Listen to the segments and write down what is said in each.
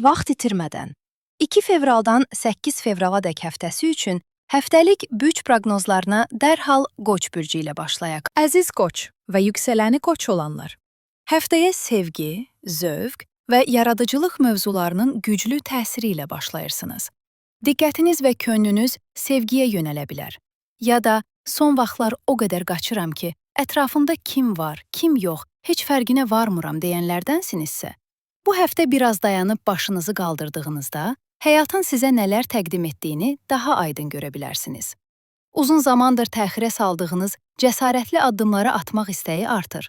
Vaxt itirmədən 2 fevraldan 8 fevraladək həftəsi üçün həftəlik bürc proqnozlarına dərhal Qoç bürcü ilə başlayaq. Əziz Qoç və yüksələni Qoç olanlar, həftəyə sevgi, zövq və yaradıcılıq mövzularının güclü təsiri ilə başlayırsınız. Diqqətiniz və könlünüz sevgiyə yönələ bilər. Ya da son vaxtlar o qədər qaçıram ki, ətrafımda kim var, kim yox, heç fərqinə varmıram deyənlərdənsinizsə, bu həftə biraz dayanıb başınızı qaldırdığınızda, həyatın sizə nələr təqdim etdiyini daha aydın görə bilərsiniz. Uzun zamandır təxirə saldığınız cəsarətli addımları atmaq istəyi artır.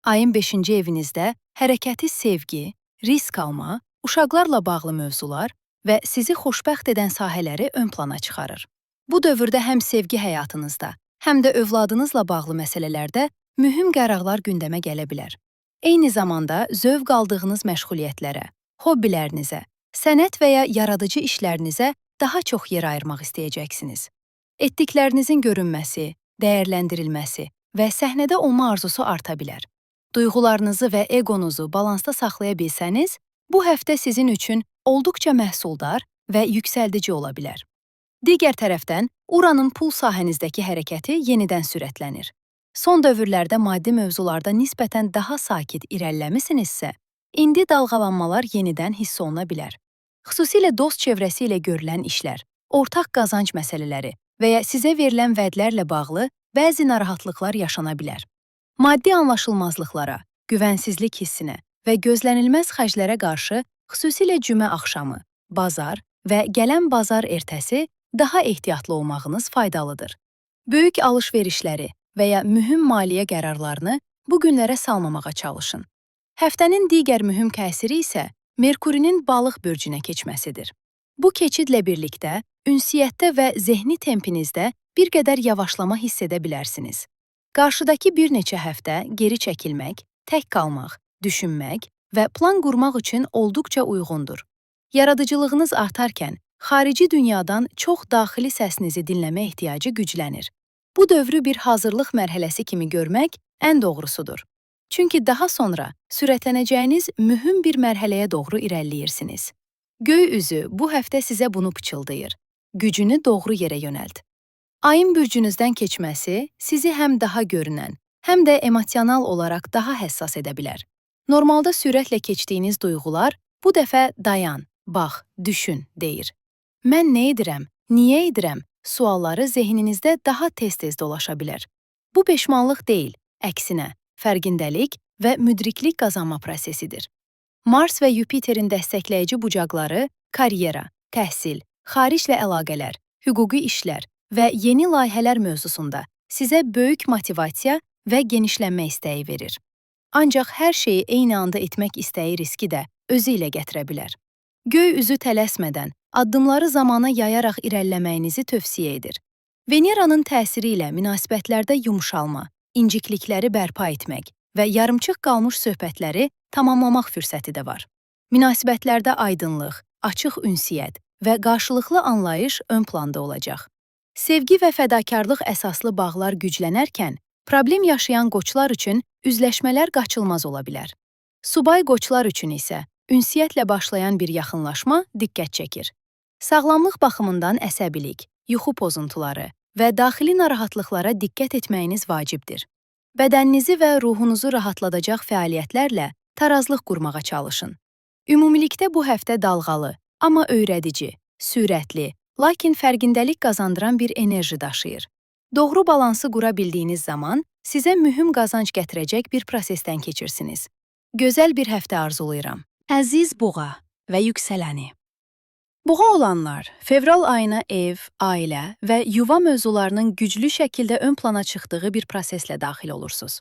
Ayın 5-ci evinizdə hərəkəti sevgi, risk alma, uşaqlarla bağlı mövzular və sizi xoşbəxt edən sahələri ön plana çıxarır. Bu dövrdə həm sevgi həyatınızda, həm də övladınızla bağlı məsələlərdə mühüm qərarlar gündəmə gələ bilər. Eyni zamanda zövq aldığınız məşğuliyyətlərə, hobbilərinizə, sənət və ya yaradıcı işlərinizə daha çox yer ayırmaq istəyəcəksiniz. Etdiklərinizin görünməsi, dəyərləndirilməsi və səhnədə olma arzusu arta bilər. Duyğularınızı və egonuzu balansda saxlaya bilsəniz, bu həftə sizin üçün olduqca məhsuldar və yüksəldici ola bilər. Digər tərəfdən, Uranın pul sahənizdəki hərəkəti yenidən sürətlənir. Son dövrlərdə maddi mövzularda nisbətən daha sakit irəliləmisinizsə, indi dalğalanmalar yenidən hiss oluna bilər. Xüsusilə dost çevrəsi ilə görülən işlər, ortaq qazanc məsələləri və ya sizə verilən vədlərlə bağlı bəzi narahatlıqlar yaşana bilər. Maddi anlaşılmazlıqlara, güvənsizlik hissinə və gözlənilməz xərclərə qarşı xüsusilə cümə axşamı, bazar və gələn bazar ertəsi daha ehtiyatlı olmağınız faydalıdır. Böyük alış-verişləri və ya mühüm maliyyə qərarlarını bu günlərə salmamağa çalışın. Həftənin digər mühüm təsiri isə Merkurinin balıq bürcünə keçməsidir. Bu keçidlə birlikdə ünsiyyətdə və zehni tempinizdə bir qədər yavaşlama hiss edə bilərsiniz. Qarşıdakı bir neçə həftə geri çəkilmək, tək qalmaq, düşünmək və plan qurmaq üçün olduqca uyğundur. Yaradıcılığınız artarkən, xarici dünyadan çox daxili səsinizi dinləmə ehtiyacı güclənir. Bu dövrü bir hazırlıq mərhələsi kimi görmək ən doğrusudur. Çünki daha sonra sürətlənəcəyiniz mühüm bir mərhələyə doğru irəliləyirsiniz. Göy üzü bu həftə sizə bunu pıçıldayır. Gücünü doğru yerə yönəlt. Ayın bürcünüzdən keçməsi sizi həm daha görünən, həm də emosional olaraq daha həssas edə bilər. Normalda sürətlə keçdiyiniz duyğular bu dəfə dayan, bax, düşün deyir. Mən nə edirəm, niyə edirəm? Sualları zehninizdə daha tez-tez dolaşa bilər. Bu peşmanlıq deyil, əksinə, fərqindəlik və müdriklik qazanma prosesidir. Mars və Yupiterin dəstəkləyici bucaqları karyera, təhsil, xariclə əlaqələr, hüquqi işlər və yeni layihələr mövzusunda sizə böyük motivasiya və genişlənmə istəyi verir. Ancaq hər şeyi eyni anda etmək istəyi riski də özü ilə gətirə bilər. Göy üzü tələsmədən, addımları zamana yayaraq irəliləməyinizi tövsiyə edir. Veneranın təsiri ilə münasibətlərdə yumşalma, inciklikləri bərpa etmək və yarımçıq qalmış söhbətləri tamamlamaq fürsəti də var. Münasibətlərdə aydınlıq, açıq ünsiyyət və qarşılıqlı anlayış ön planda olacaq. Sevgi və fədakarlıq əsaslı bağlar güclənərkən, problem yaşayan qoçlar üçün üzləşmələr qaçılmaz ola bilər. Subay qoçlar üçün isə ünsiyyətlə başlayan bir yaxınlaşma diqqət çəkir. Sağlamlıq baxımından əsəbilik, yuxu pozuntuları və daxili narahatlıqlara diqqət etməyiniz vacibdir. Bədəninizi və ruhunuzu rahatladacaq fəaliyyətlərlə tarazlıq qurmağa çalışın. Ümumilikdə bu həftə dalğalı, amma öyrədici, sürətli, lakin fərqindəlik qazandıran bir enerji daşıyır. Doğru balansı qura bildiyiniz zaman sizə mühüm qazanc gətirəcək bir prosesdən keçirsiniz. Gözəl bir həftə arzulayıram. Əziz Boğa və yüksələni. Boğa olanlar, fevral ayına ev, ailə və yuva mövzularının güclü şəkildə ön plana çıxdığı bir proseslə daxil olursunuz.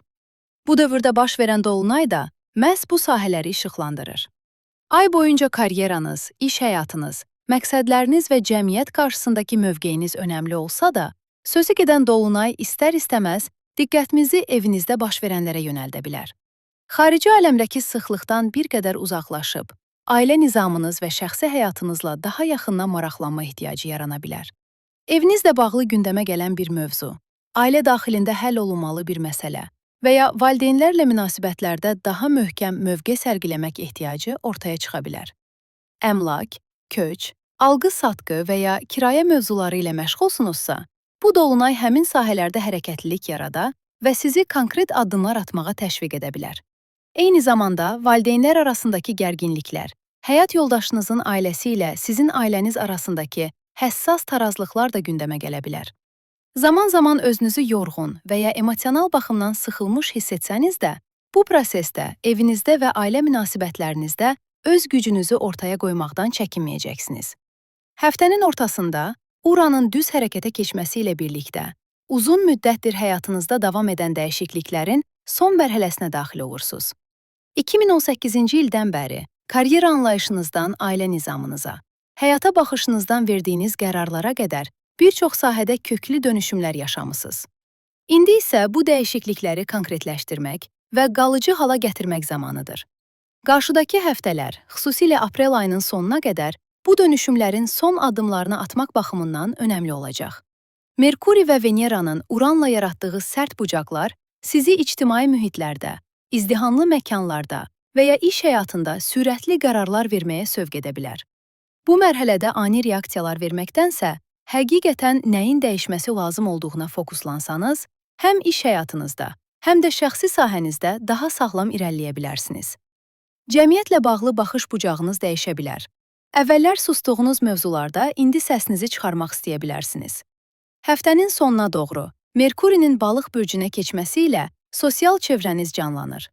Bu dövrdə baş verən dolunay da məhz bu sahələri işıqlandırır. Ay boyunca karyeranız, iş həyatınız, məqsədləriniz və cəmiyyət qarşısındakı mövqeyiniz önəmli olsa da, sözü gedən dolunay istər-istəməz diqqətimizi evinizdə baş verənlərə yönəldə bilər. Xarici aləmdəki sıxlıqdan bir qədər uzaqlaşıb, ailə nizamınız və şəxsi həyatınızla daha yaxından maraqlanma ehtiyacı yarana bilər. Evinizlə bağlı gündəmə gələn bir mövzu, ailə daxilində həll olunmalı bir məsələ və ya valideynlərlə münasibətlərdə daha möhkəm mövqe sərgiləmək ehtiyacı ortaya çıxa bilər. əmlak, köç, alqı-satqı və ya kirayə mövzuları ilə məşğulsunuzsa, bu dolunay həmin sahələrdə hərəkətlilik yarada və sizi konkret addımlar atmağa təşviq edə bilər. Eyni zamanda valideynlər arasındakı gərginliklər, həyat yoldaşınızın ailəsi ilə sizin ailəniz arasındakı həssas tarazlıqlar da gündəmə gələ bilər. Zaman-zaman özünüzü yorğun və ya emosional baxımdan sıxılmış hiss etsəniz də, bu prosesdə evinizdə və ailə münasibətlərinizdə öz gücünüzü ortaya qoymaqdan çəkinməyəcəksiniz. Həftənin ortasında Uranın düz hərəkətə keçməsi ilə birlikdə uzun müddətdir həyatınızda davam edən dəyişikliklərin son mərhələsinə daxil olursunuz. 2018-ci ildən bəri karyera anlayışınızdan ailə nizamınıza, həyata baxışınızdan verdiyiniz qərarlara qədər bir çox sahədə köklü dönüşümlər yaşamısınız. İndi isə bu dəyişiklikləri konkretləşdirmək və qalıcı hala gətirmək zamanıdır. Qarşıdakı həftələr, xüsusilə aprel ayının sonuna qədər bu dönüşümlərin son addımlarını atmaq baxımından önəmli olacaq. Merkuri və Veneranın Uranla yaratdığı sərt bucaqlar sizi ictimai mühitlərdə, izdihamlı məkanlarda və ya iş həyatında sürətli qərarlar verməyə sövq edə bilər. Bu mərhələdə ani reaksiyalar verməkdənsə, həqiqətən nəyin dəyişməsi lazım olduğuna fokuslansanız, həm iş həyatınızda, həm də şəxsi sahənizdə daha sağlam irəliləyə bilərsiniz. Cəmiyyətlə bağlı baxış bucağınız dəyişə bilər. Əvvəllər sustuğunuz mövzularda indi səsinizi çıxarmaq istəyə bilərsiniz. Həftənin sonuna doğru Merkurinin balıq bürcünə keçməsi ilə sosial çevrəniz canlanır.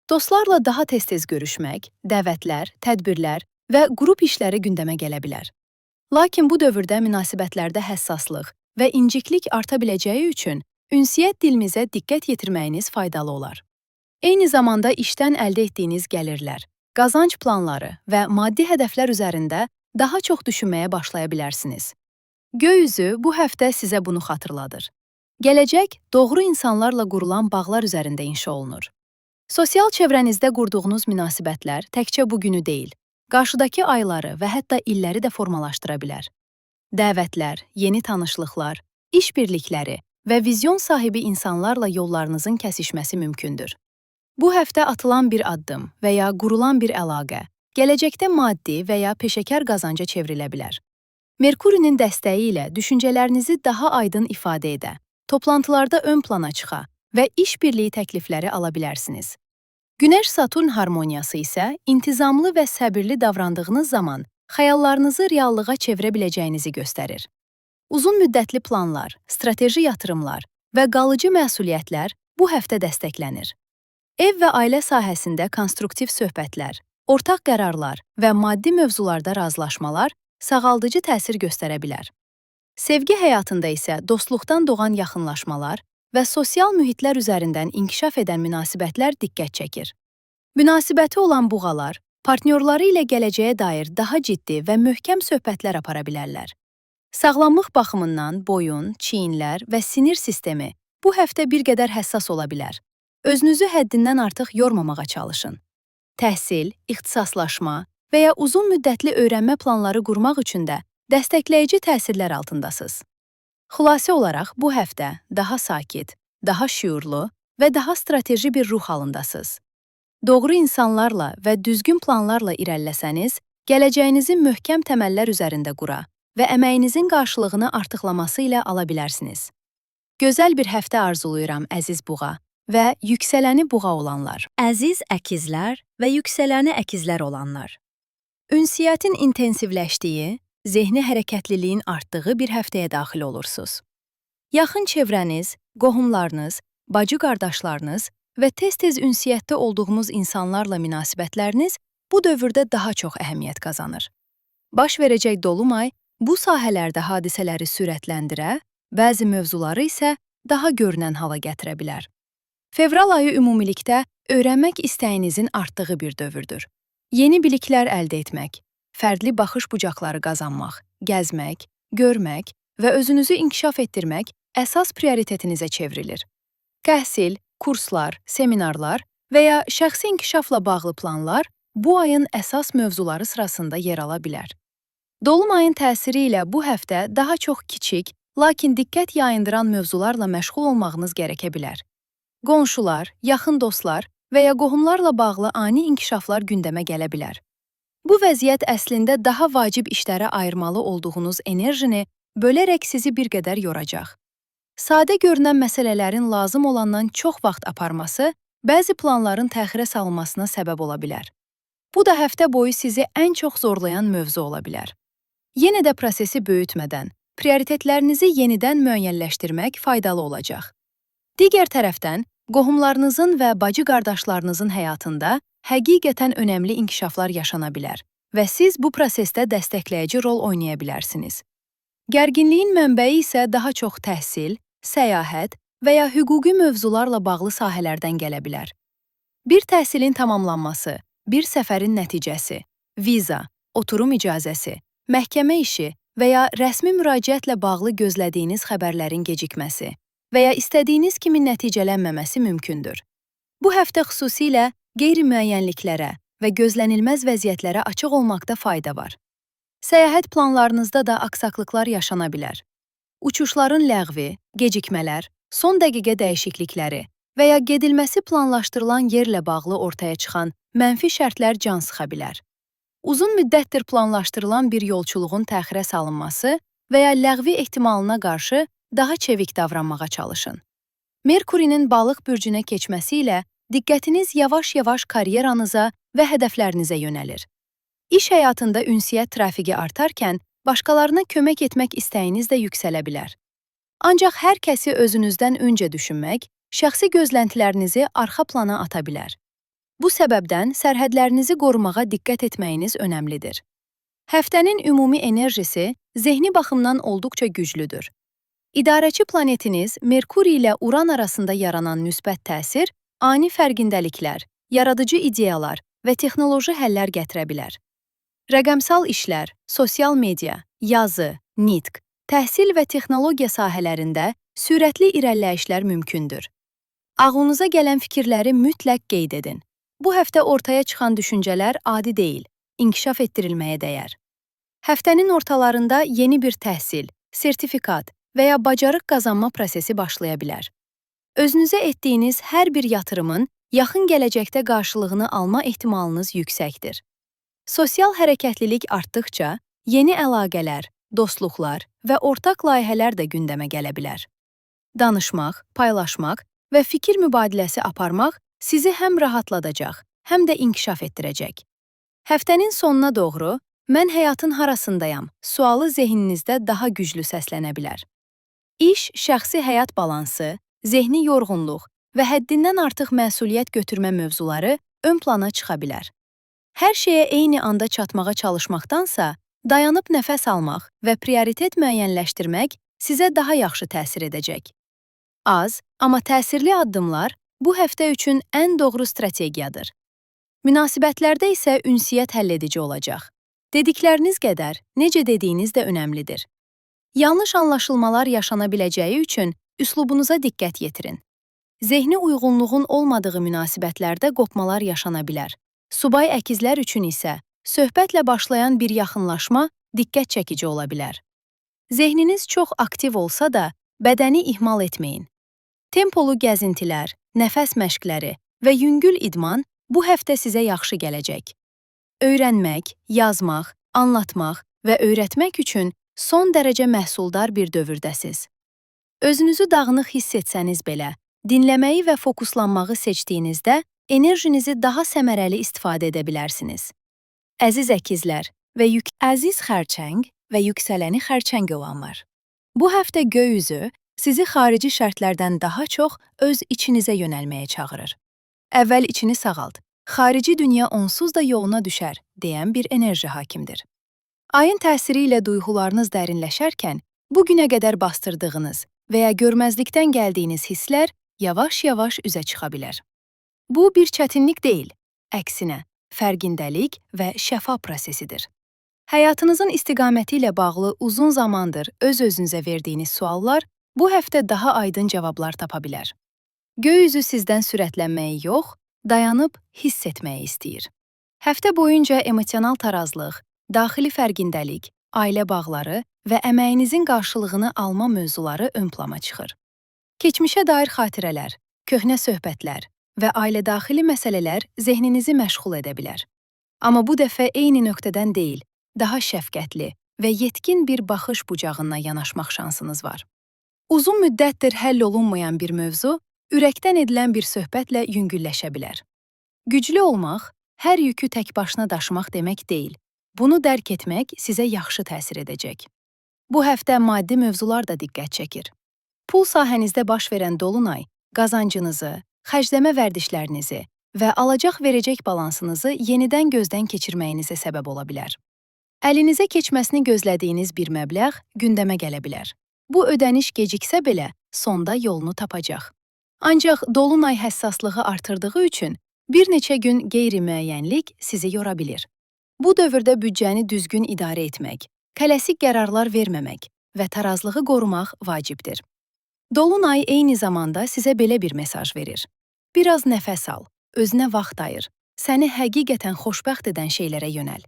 Dostlarla daha tez-tez görüşmək, dəvətlər, tədbirlər və qrup işləri gündəmə gələ bilər. Lakin bu dövrdə münasibətlərdə həssaslıq və inciklik arta biləcəyi üçün ünsiyyət dilimizə diqqət yetirməyiniz faydalı olar. Eyni zamanda işdən əldə etdiyiniz gəlirlər, qazanc planları və maddi hədəflər üzərində daha çox düşünməyə başlaya bilərsiniz. Göy üzü bu həftə sizə bunu xatırladır. Gələcək doğru insanlarla qurulan bağlar üzərində inşa olunur. Sosial çevrənizdə qurduğunuz münasibətlər təkcə bu günü deyil, qarşıdakı ayları və hətta illəri də formalaşdıra bilər. Dəvətlər, yeni tanışlıqlar, iş birlikləri və vizyon sahibi insanlarla yollarınızın kəsişməsi mümkündür. Bu həftə atılan bir addım və ya qurulan bir əlaqə gələcəkdə maddi və ya peşəkar qazanca çevrilə bilər. Merkurinin dəstəyi ilə düşüncələrinizi daha aydın ifadə edə, toplantılarda ön plana çıxa və iş birliyi təklifləri ala bilərsiniz. Günəş-Saturn harmoniyası isə intizamlı və səbirli davrandığınız zaman xəyallarınızı reallığa çevirə biləcəyinizi göstərir. Uzun müddətli planlar, strateji yatırımlar və qalıcı məsuliyyətlər bu həftə dəstəklənir. Ev və ailə sahəsində konstruktiv söhbətlər, ortaq qərarlar və maddi mövzularda razılaşmalar sağaldıcı təsir göstərə bilər. Sevgi həyatında isə dostluqdan doğan yaxınlaşmalar və sosial mühitlər üzərindən inkişaf edən münasibətlər diqqət çəkir. Münasibəti olan buğalar, partnyorları ilə gələcəyə dair daha ciddi və möhkəm söhbətlər apara bilərlər. Sağlamlıq baxımından boyun, çiyinlər və sinir sistemi bu həftə bir qədər həssas ola bilər. Özünüzü həddindən artıq yormamağa çalışın. Təhsil, ixtisaslaşma və ya uzun müddətli öyrənmə planları qurmaq üçün də dəstəkləyici təsirlər altındasınız. Xülasə olaraq bu həftə daha sakit, daha şüurlu və daha strateji bir ruh halındasınız. Doğru insanlarla və düzgün planlarla irəliləsəniz, gələcəyinizi möhkəm təməllər üzərində qura və əməyinizin qarşılığını artıqlaması ilə ala bilərsiniz. Gözəl bir həftə arzuluyuram əziz buğa və yüksələni buğa olanlar. Əziz əkizlər və yüksələni əkizlər olanlar. Ünsiyyətin intensivləşdiyi, zehni hərəkətliliyin artdığı bir həftəyə daxil olursunuz. Yaxın çevrəniz, qohumlarınız, bacı-qardaşlarınız və tez-tez ünsiyyətdə olduğumuz insanlarla münasibətləriniz bu dövrdə daha çox əhəmiyyət qazanır. Baş verəcək dolunay bu sahələrdə hadisələri sürətləndirə, bəzi mövzuları isə daha görünən hala gətirə bilər. Fevral ayı ümumilikdə öyrənmək istəyinizin artdığı bir dövrdür. Yeni biliklər əldə etmək, fərdli baxış bucaqları qazanmaq, gəzmək, görmək və özünüzü inkişaf etdirmək əsas prioritetinizə çevrilir. Təhsil, kurslar, seminarlar və ya şəxsi inkişafla bağlı planlar bu ayın əsas mövzuları sırasında yer ala bilər. Dolunayın təsiri ilə bu həftə daha çox kiçik, lakin diqqət yayındıran mövzularla məşğul olmağınız gərəkə bilər. Qonşular, yaxın dostlar və ya qohumlarla bağlı ani inkişaflar gündəmə gələ bilər. Bu vəziyyət əslində daha vacib işlərə ayırmalı olduğunuz enerjini bölərək sizi bir qədər yoracaq. Sadə görünən məsələlərin lazım olandan çox vaxt aparması bəzi planların təxirə salınmasına səbəb ola bilər. Bu da həftə boyu sizi ən çox zorlayan mövzu ola bilər. Yenə də prosesi böyütmədən, prioritetlərinizi yenidən müəyyənləşdirmək faydalı olacaq. Digər tərəfdən, qohumlarınızın və bacı-qardaşlarınızın həyatında həqiqətən önəmli inkişaflar yaşana bilər və siz bu prosesdə dəstəkləyici rol oynaya bilərsiniz. Gərginliyin mənbəyi isə daha çox təhsil, səyahət və ya hüquqi mövzularla bağlı sahələrdən gələ bilər. Bir təhsilin tamamlanması, bir səfərin nəticəsi, viza, oturum icazəsi, məhkəmə işi və ya rəsmi müraciətlə bağlı gözlədiyiniz xəbərlərin gecikməsi və ya istədiyiniz kimi nəticələnməməsi mümkündür. Bu həftə xüsusilə qeyri-müəyyənliklərə və gözlənilməz vəziyyətlərə açıq olmaqda fayda var. Səyahət planlarınızda da aksaklıqlar yaşana bilər. Uçuşların ləğvi, gecikmələr, son dəqiqə dəyişiklikləri və ya gedilməsi planlaşdırılan yerlə bağlı ortaya çıxan mənfi şərtlər can sıxa bilər. Uzun müddətdir planlaşdırılan bir yolçuluğun təxirə salınması və ya ləğvi ehtimalına qarşı daha çevik davranmağa çalışın. Merkurinin balıq bürcünə keçməsi ilə diqqətiniz yavaş-yavaş karyeranıza və hədəflərinizə yönəlir. İş həyatında ünsiyyət trafiqi artarkən, başqalarına kömək etmək istəyiniz də yüksələ bilər. Ancaq hər kəsi özünüzdən öncə düşünmək, şəxsi gözləntilərinizi arxa plana ata bilər. Bu səbəbdən sərhədlərinizi qorumağa diqqət etməyiniz önəmlidir. Həftənin ümumi enerjisi zehni baxımdan olduqca güclüdür. İdarəçi planetiniz Merkur ilə Uran arasında yaranan müsbət təsir, ani fərqindəliklər, yaradıcı ideyalar və texnoloji həllər gətirə bilər. Rəqəmsal işlər, sosial media, yazı, nitq, təhsil və texnologiya sahələrində sürətli irəliləyişlər mümkündür. Ağlınıza gələn fikirləri mütləq qeyd edin. Bu həftə ortaya çıxan düşüncələr adi deyil, inkişaf etdirilməyə dəyər. Həftənin ortalarında yeni bir təhsil, sertifikat və ya bacarıq qazanma prosesi başlaya bilər. Özünüzə etdiyiniz hər bir yatırımın yaxın gələcəkdə qarşılığını alma ehtimalınız yüksəkdir. Sosial hərəkətlilik artdıqca yeni əlaqələr, dostluqlar və ortaq layihələr də gündəmə gələ bilər. Danışmaq, paylaşmaq və fikir mübadiləsi aparmaq sizi həm rahatladacaq, həm də inkişaf etdirəcək. Həftənin sonuna doğru "Mən həyatın harasındayam?" sualı zehninizdə daha güclü səslənə bilər. İş, şəxsi həyat balansı, zehni yorğunluq və həddindən artıq məsuliyyət götürmə mövzuları ön plana çıxa bilər. Hər şeyə eyni anda çatmağa çalışmaqdansa, dayanıb nəfəs almaq və prioritet müəyyənləşdirmək sizə daha yaxşı təsir edəcək. Az, amma təsirli addımlar bu həftə üçün ən doğru strategiyadır. Münasibətlərdə isə ünsiyyət həlledici olacaq. Dedikləriniz qədər necə dediyiniz də önəmlidir. Yanlış anlaşılmalar yaşana biləcəyi üçün üslubunuza diqqət yetirin. Zehni uyğunluğun olmadığı münasibətlərdə qopmalar yaşana bilər. Subay əkizlər üçün isə söhbətlə başlayan bir yaxınlaşma diqqət çəkici ola bilər. Zehniniz çox aktiv olsa da, bədəni ihmal etməyin. Tempolu gəzintilər, nəfəs məşqləri və yüngül idman bu həftə sizə yaxşı gələcək. Öyrənmək, yazmaq, anlatmaq və öyrətmək üçün son dərəcə məhsuldar bir dövrdəsiz. Özünüzü dağınıq hiss etsəniz belə, dinləməyi və fokuslanmağı seçdiyinizdə enerjinizi daha səmərəli istifadə edə bilərsiniz. Əziz əkizlər və əziz xərçəng və yüksələni xərçəng olanlar. Bu həftə göy üzü sizi xarici şərtlərdən daha çox öz içinizə yönəlməyə çağırır. Əvvəl içini sağalt, xarici dünya onsuz da yoluna düşər, deyən bir enerji hakimdir. Ayın təsiri ilə duyğularınız dərinləşərkən, bugünə qədər bastırdığınız və ya görməzlikdən gəldiyiniz hisslər yavaş-yavaş üzə çıxa bilər. Bu bir çətinlik deyil, əksinə, fərqindəlik və şəfa prosesidir. Həyatınızın istiqaməti ilə bağlı uzun zamandır öz-özünüzə verdiyiniz suallar bu həftə daha aydın cavablar tapa bilər. Göy üzü sizdən sürətlənməyi yox, dayanıb hiss etməyi istəyir. Həftə boyunca emosional tarazlıq, daxili fərqindəlik, ailə bağları və əməyinizin qarşılığını alma mövzuları ön plana çıxır. Keçmişə dair xatirələr, köhnə söhbətlər və ailə daxili məsələlər zehninizi məşğul edə bilər. Amma bu dəfə eyni nöqtədən deyil, daha şəfqətli və yetkin bir baxış bucağına yanaşmaq şansınız var. Uzun müddətdir həll olunmayan bir mövzu ürəkdən edilən bir söhbətlə yüngülləşə bilər. Güclü olmaq, hər yükü tək başına daşımaq demək deyil. Bunu dərk etmək sizə yaxşı təsir edəcək. Bu həftə maddi mövzular da diqqət çəkir. Pul sahənizdə baş verən dolunay qazancınızı, xərcləmə vərdişlərinizi və alacaq-verəcək balansınızı yenidən gözdən keçirməyinizə səbəb ola bilər. Əlinizə keçməsini gözlədiyiniz bir məbləğ gündəmə gələ bilər. Bu ödəniş geciksə belə sonda yolunu tapacaq. Ancaq dolunay həssaslığı artırdığı üçün bir neçə gün qeyri-müəyyənlik sizi yora bilir. Bu dövrdə büdcəni düzgün idarə etmək, tələsik qərarlar verməmək və tarazlığı qorumaq vacibdir. Dolunay eyni zamanda sizə belə bir mesaj verir. Biraz nəfəs al, özünə vaxt ayır, səni həqiqətən xoşbəxt edən şeylərə yönəl.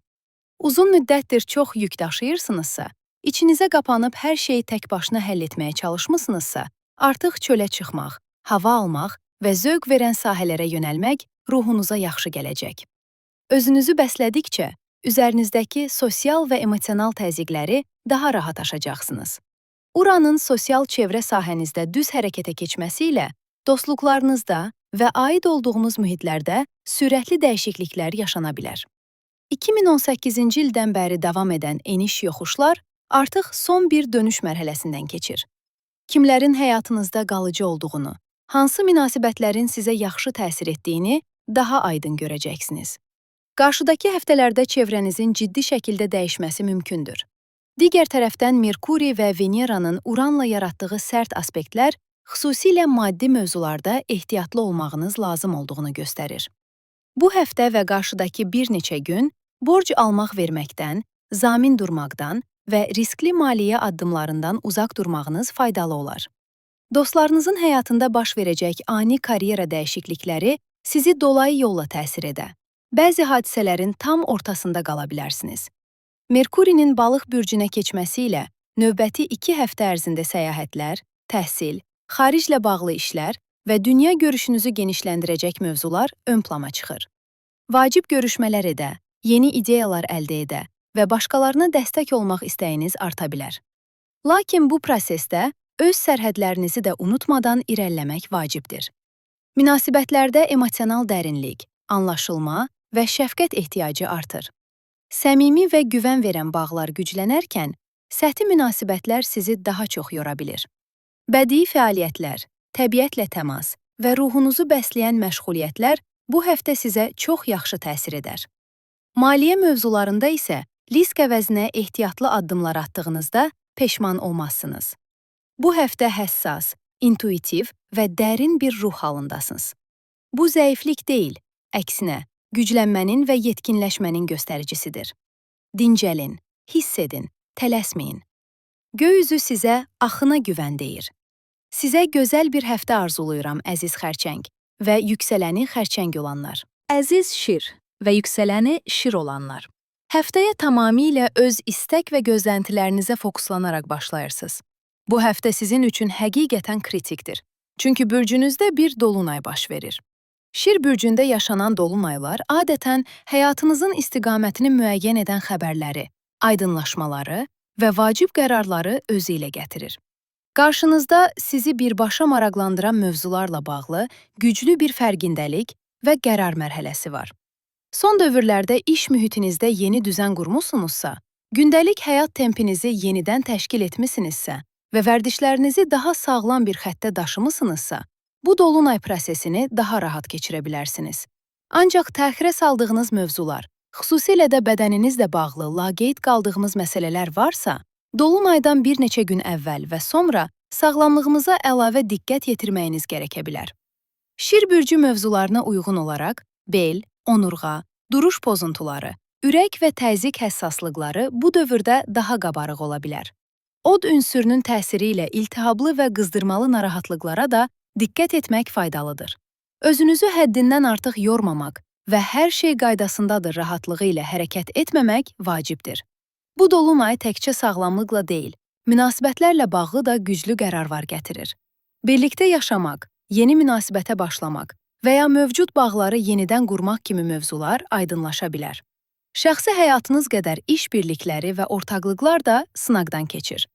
Uzun müddətdir çox yük daşıyırsınızsa, içinizə qapanıb hər şeyi tək başına həll etməyə çalışmısınızsa, artıq çölə çıxmaq, hava almaq və zövq verən sahələrə yönəlmək ruhunuza yaxşı gələcək. Özünüzü bəslədikcə, üzərinizdəki sosial və emosional təzyiqləri daha rahat aşacaqsınız. Uranın sosial çevrə sahənizdə düz hərəkətə keçməsi ilə dostluqlarınızda və aid olduğunuz mühitlərdə sürətli dəyişikliklər yaşana bilər. 2018-ci ildən bəri davam edən eniş-yoxuşlar artıq son bir dönüş mərhələsindən keçir. Kimlərin həyatınızda qalıcı olduğunu, hansı münasibətlərin sizə yaxşı təsir etdiyini daha aydın görəcəksiniz. Qarşıdakı həftələrdə çevrənizin ciddi şəkildə dəyişməsi mümkündür. Digər tərəfdən Merkuri və Veneranın Uranla yaratdığı sərt aspektlər xüsusilə maddi mövzularda ehtiyatlı olmağınız lazım olduğunu göstərir. Bu həftə və qarşıdakı bir neçə gün borc almaq verməkdən, zamin durmaqdan və riskli maliyyə addımlarından uzaq durmağınız faydalı olar. Dostlarınızın həyatında baş verəcək ani karyera dəyişiklikləri sizi dolayı yolla təsir edə. Bəzi hadisələrin tam ortasında qala bilərsiniz. Merkurinin balıq bürcünə keçməsi ilə növbəti 2 həftə ərzində səyahətlər, təhsil, xariclə bağlı işlər və dünya görüşünüzü genişləndirəcək mövzular ön plana çıxır. Vacib görüşmələr edə, yeni ideyalar əldə edə və başqalarına dəstək olmaq istəyiniz arta bilər. Lakin bu prosesdə öz sərhədlərinizi də unutmadan irəliləmək vacibdir. Münasibətlərdə emosional dərinlik, anlaşılma və şəfqət ehtiyacı artır. Səmimi və güvən verən bağlar güclənərkən, səthi münasibətlər sizi daha çox yora bilir. Bədii fəaliyyətlər, təbiətlə təmas və ruhunuzu bəsləyən məşğuliyyətlər bu həftə sizə çox yaxşı təsir edər. Maliyyə mövzularında isə risk əvəzinə ehtiyatlı addımlar atdığınızda peşman olmazsınız. Bu həftə həssas, intuitiv və dərin bir ruh halındasınız. Bu zəiflik deyil, əksinə, güclənmənin və yetkinləşmənin göstəricisidir. Dincəlin, hiss edin, tələsməyin. Göy üzü sizə axına güvən deyir. Sizə gözəl bir həftə arzuluyuram, əziz xərçəng və yüksələni xərçəng olanlar. Əziz şir və yüksələni şir olanlar. Həftəyə tamamilə öz istək və gözləntilərinizə fokuslanaraq başlayırsınız. Bu həftə sizin üçün həqiqətən kritikdir. Çünki bürcünüzdə bir dolunay baş verir. Şir bürcündə yaşanan dolunaylar adətən həyatınızın istiqamətini müəyyən edən xəbərləri, aydınlaşmaları və vacib qərarları özü ilə gətirir. Qarşınızda sizi birbaşa maraqlandıran mövzularla bağlı güclü bir fərqindəlik və qərar mərhələsi var. Son dövrlərdə iş mühitinizdə yeni düzən qurmusunuzsa, gündəlik həyat tempinizi yenidən təşkil etmisinizsə və vərdişlərinizi daha sağlam bir xəttə daşımısınızsa, bu dolunay prosesini daha rahat keçirə bilərsiniz. Ancaq təxirə saldığınız mövzular, xüsusilə də bədəninizlə bağlı laqeyd qaldığımız məsələlər varsa, dolunaydan bir neçə gün əvvəl və sonra sağlamlığımıza əlavə diqqət yetirməyiniz gərəkə bilər. Şir bürcü mövzularına uyğun olaraq, bel, onurğa, duruş pozuntuları, ürək və təzyiq həssaslıqları bu dövrdə daha qabarıq ola bilər. Od ünsürünün təsiri ilə iltihablı və qızdırmalı narahatlıqlara da diqqət etmək faydalıdır. Özünüzü həddindən artıq yormamaq və hər şey qaydasındadır rahatlığı ilə hərəkət etməmək vacibdir. Bu dolunay təkcə sağlamlıqla deyil, münasibətlərlə bağlı da güclü qərarlar gətirir. Birlikdə yaşamaq, yeni münasibətə başlamaq və ya mövcud bağları yenidən qurmaq kimi mövzular aydınlaşa bilər. Şəxsi həyatınız qədər iş birlikləri və ortaqlıqlar da sınaqdan keçir.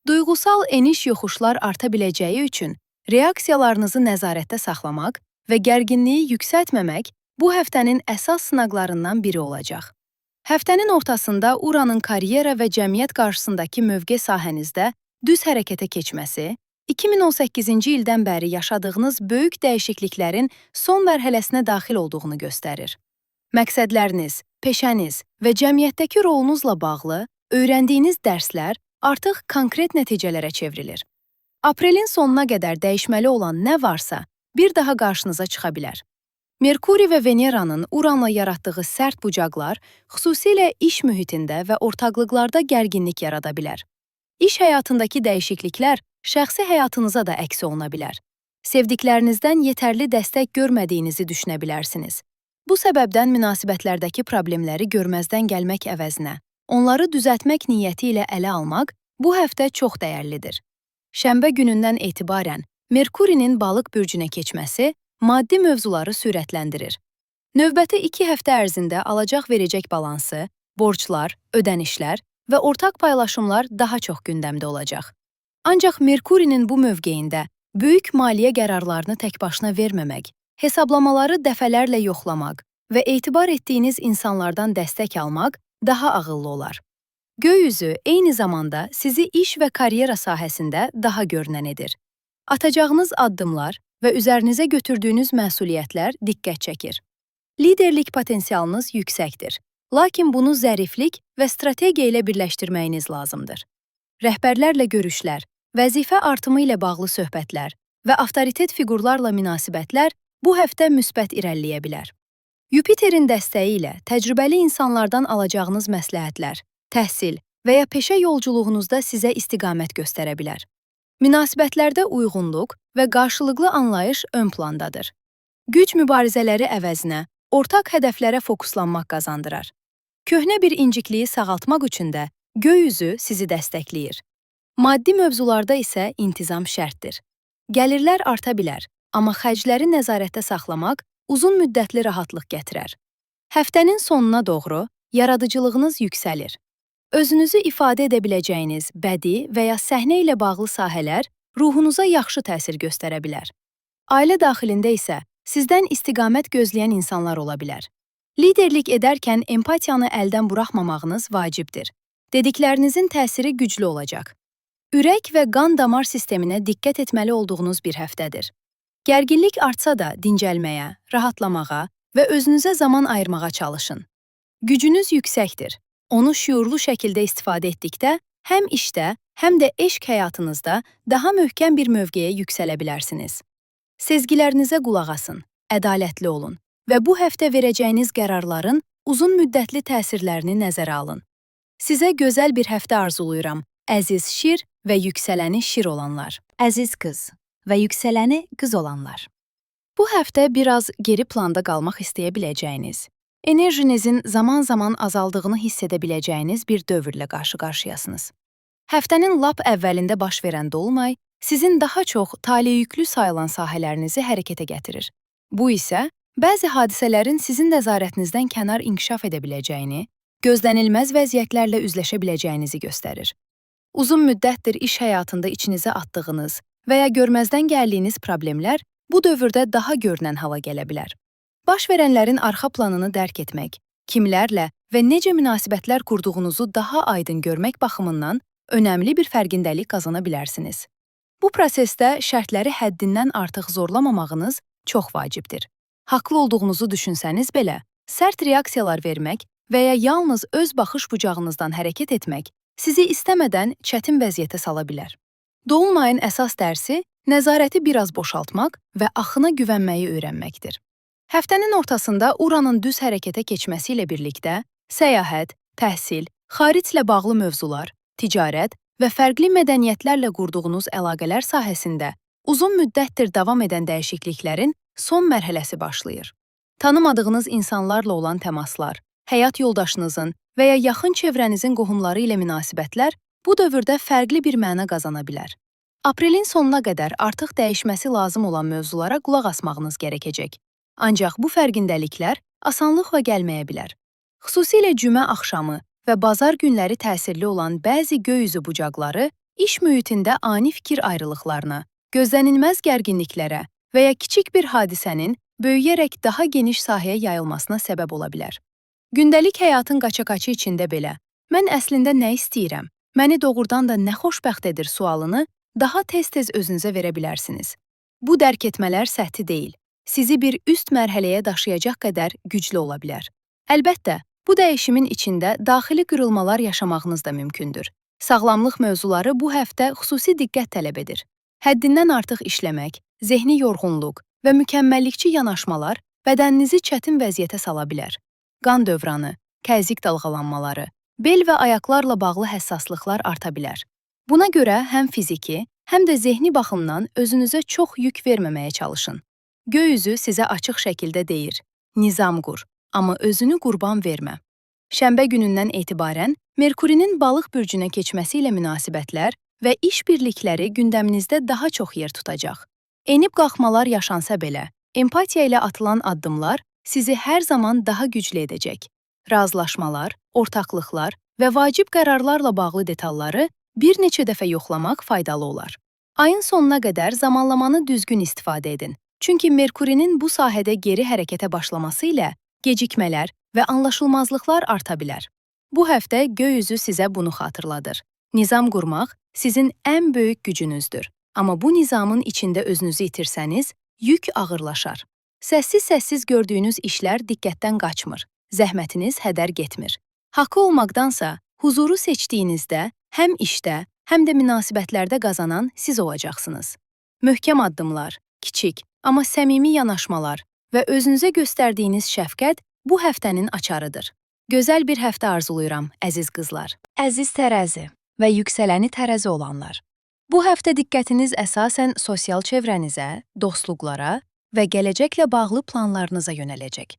Duyğusal eniş-yoxuşlar arta biləcəyi üçün reaksiyalarınızı nəzarətdə saxlamaq və gərginliyi yüksəltməmək bu həftənin əsas sınaqlarından biri olacaq. Həftənin ortasında Uranın karyera və cəmiyyət qarşısındakı mövqe sahənizdə düz hərəkətə keçməsi, 2018-ci ildən bəri yaşadığınız böyük dəyişikliklərin son mərhələsinə daxil olduğunu göstərir. Məqsədləriniz, peşəniz və cəmiyyətdəki rolunuzla bağlı öyrəndiyiniz dərslər artıq konkret nəticələrə çevrilir. Aprelin sonuna qədər dəyişməli olan nə varsa, bir daha qarşınıza çıxa bilər. Merkuri və Veneranın Uranla yaratdığı sərt bucaqlar xüsusilə iş mühitində və ortaqlıqlarda gərginlik yarada bilər. İş həyatındakı dəyişikliklər şəxsi həyatınıza da əks oluna bilər. Sevdiklərinizdən yetərli dəstək görmədiyinizi düşünə bilərsiniz. Bu səbəbdən münasibətlərdəki problemləri görməzdən gəlmək əvəzinə, onları düzəltmək niyyəti ilə ələ almaq bu həftə çox dəyərlidir. Şənbə günündən etibarən Merkurinin Balıq bürcünə keçməsi maddi mövzuları sürətləndirir. Növbəti 2 həftə ərzində alacaq-verəcək balansı, borclar, ödənişlər və ortaq paylaşımlar daha çox gündəmdə olacaq. Ancaq Merkurinin bu mövqeyində böyük maliyyə qərarlarını təkbaşına verməmək, hesablamaları dəfələrlə yoxlamaq və etibar etdiyiniz insanlardan dəstək almaq daha ağıllı olar. Göy üzü eyni zamanda sizi iş və karyera sahəsində daha görünən edir. Atacağınız addımlar və üzərinizə götürdüyünüz məsuliyyətlər diqqət çəkir. Liderlik potensialınız yüksəkdir, lakin bunu zəriflik və strategiya ilə birləşdirməyiniz lazımdır. Rəhbərlərlə görüşlər, vəzifə artımı ilə bağlı söhbətlər və avtoritet fiqurlarla münasibətlər bu həftə müsbət irəliləyə bilər. Yupiterin dəstəyi ilə təcrübəli insanlardan alacağınız məsləhətlər, təhsil və ya peşə yolculuğunuzda sizə istiqamət göstərə bilər. Münasibətlərdə uyğunluq və qarşılıqlı anlayış ön plandadır. Güc mübarizələri əvəzinə ortaq hədəflərə fokuslanmaq qazandırar. Köhnə bir incikliyi sağaltmaq üçün də göy üzü sizi dəstəkləyir. Maddi mövzularda isə intizam şərtdir. Gəlirlər arta bilər, amma xərcləri nəzarətdə saxlamaq uzun müddətli rahatlıq gətirər. Həftənin sonuna doğru yaradıcılığınız yüksəlir. Özünüzü ifadə edə biləcəyiniz bədii və ya səhnə ilə bağlı sahələr ruhunuza yaxşı təsir göstərə bilər. Ailə daxilində isə sizdən istiqamət gözləyən insanlar ola bilər. Liderlik edərkən empatiyanı əldən buraxmamağınız vacibdir. Dediklərinizin təsiri güclü olacaq. Ürək və qan damar sisteminə diqqət etməli olduğunuz bir həftədir. Gərginlik artsa da dincəlməyə, rahatlamağa və özünüzə zaman ayırmağa çalışın. Gücünüz yüksəkdir. Onu şüurlu şəkildə istifadə etdikdə həm işdə, həm də eşq həyatınızda daha möhkəm bir mövqeyə yüksələ bilərsiniz. Sezgilərinizə qulaq asın, ədalətli olun və bu həftə verəcəyiniz qərarların uzun müddətli təsirlərini nəzərə alın. Sizə gözəl bir həftə arzuluyuram, əziz şir və yüksələni şir olanlar. Əziz qız və yüksələni qız olanlar. Bu həftə biraz geri planda qalmaq istəyə biləcəyiniz, enerjinizin zaman-zaman azaldığını hiss edə biləcəyiniz bir dövrlə qarşı-qarşıyasınız. Həftənin lap əvvəlində baş verən dolunay sizin daha çox taleyüklü sayılan sahələrinizi hərəkətə gətirir. Bu isə bəzi hadisələrin sizin nəzarətinizdən kənar inkişaf edə biləcəyini, gözlənilməz vəziyyətlərlə üzləşə biləcəyinizi göstərir. Uzun müddətdir iş həyatında içinizə atdığınız və ya görməzdən gəldiyiniz problemlər bu dövrdə daha görünən hala gələ bilər. Baş verənlərin arxa planını dərk etmək, kimlərlə və necə münasibətlər qurduğunuzu daha aydın görmək baxımından önəmli bir fərqindəlik qazana bilərsiniz. Bu prosesdə şərtləri həddindən artıq zorlamamağınız çox vacibdir. Haqlı olduğunuzu düşünsəniz belə, sərt reaksiyalar vermək və ya yalnız öz baxış bucağınızdan hərəkət etmək sizi istəmədən çətin vəziyyətə sala bilər. Dolunayın əsas dərsi nəzarəti biraz boşaltmaq və axına güvənməyi öyrənməkdir. Həftənin ortasında Uranın düz hərəkətə keçməsi ilə birlikdə səyahət, təhsil, xariclə bağlı mövzular, ticarət və fərqli mədəniyyətlərlə qurduğunuz əlaqələr sahəsində uzun müddətdir davam edən dəyişikliklərin son mərhələsi başlayır. Tanımadığınız insanlarla olan təmaslar, həyat yoldaşınızın və ya yaxın çevrənizin qohumları ilə münasibətlər bu dövrdə fərqli bir məna qazana bilər. Aprelin sonuna qədər artıq dəyişməsi lazım olan mövzulara qulaq asmağınız gərəkəcək. Ancaq bu fərqindəliklər asanlıqla gəlməyə bilər. Xüsusilə cümə axşamı və bazar günləri təsirli olan bəzi göy üzü bucaqları iş mühitində ani fikir ayrılıqlarına, gözlənilməz gərginliklərə və ya kiçik bir hadisənin böyüyərək daha geniş sahəyə yayılmasına səbəb ola bilər. Gündəlik həyatın qaça-qaçı içində belə, mən əslində nə istəyirəm, məni doğrudan da nə xoşbəxt edir sualını daha tez-tez özünüzə verə bilərsiniz. Bu dərk etmələr səthi deyil, sizi bir üst mərhələyə daşıyacaq qədər güclü ola bilər. Əlbəttə, bu dəyişimin içində daxili qırılmalar yaşamağınız da mümkündür. Sağlamlıq mövzuları bu həftə xüsusi diqqət tələb edir. Həddindən artıq işləmək, zehni yorğunluq və mükəmməllikçi yanaşmalar bədəninizi çətin vəziyyətə sala bilər. Qan dövranı, kəzik dalğalanmaları, bel və ayaqlarla bağlı həssaslıqlar arta bilər. Buna görə həm fiziki, həm də zehni baxımdan özünüzə çox yük verməməyə çalışın. Göy üzü sizə açıq şəkildə deyir, nizam qur, amma özünü qurban vermə. Şənbə günündən etibarən Merkurinin balıq bürcünə keçməsi ilə münasibətlər və iş birlikləri gündəminizdə daha çox yer tutacaq. Enib qalxmalar yaşansa belə, empatiya ilə atılan addımlar sizi hər zaman daha güclü edəcək. Razılaşmalar, ortaqlıqlar və vacib qərarlarla bağlı detalları bir neçə dəfə yoxlamaq faydalı olar. Ayın sonuna qədər zamanlamanı düzgün istifadə edin. Çünki Merkurinin bu sahədə geri hərəkətə başlaması ilə gecikmələr və anlaşılmazlıqlar arta bilər. Bu həftə göy üzü sizə bunu xatırladır. Nizam qurmaq sizin ən böyük gücünüzdür. Amma bu nizamın içində özünüzü itirsəniz, yük ağırlaşar. Səssiz-səssiz gördüyünüz işlər diqqətdən qaçmır, zəhmətiniz hədər getmir. Haqqı olmaqdansa, huzuru seçdiyinizdə həm işdə, həm də münasibətlərdə qazanan siz olacaqsınız. Möhkəm addımlar, kiçik, amma səmimi yanaşmalar və özünüzə göstərdiyiniz şəfqət bu həftənin açarıdır. Gözəl bir həftə arzulayıram, əziz qızlar. Əziz tərəzi və yüksələni tərəzi olanlar. Bu həftə diqqətiniz əsasən sosial çevrənizə, dostluqlara və gələcəklə bağlı planlarınıza yönələcək.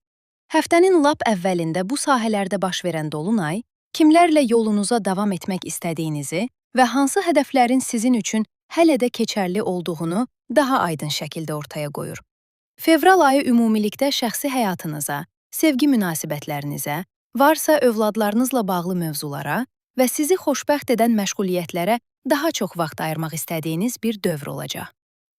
Həftənin lap əvvəlində bu sahələrdə baş verən dolunay, kimlərlə yolunuza davam etmək istədiyinizi və hansı hədəflərin sizin üçün hələ də keçərli olduğunu daha aydın şəkildə ortaya qoyur. Fevral ayı ümumilikdə şəxsi həyatınıza, sevgi münasibətlərinizə, varsa övladlarınızla bağlı mövzulara və sizi xoşbəxt edən məşğuliyyətlərə daha çox vaxt ayırmaq istədiyiniz bir dövr olacaq.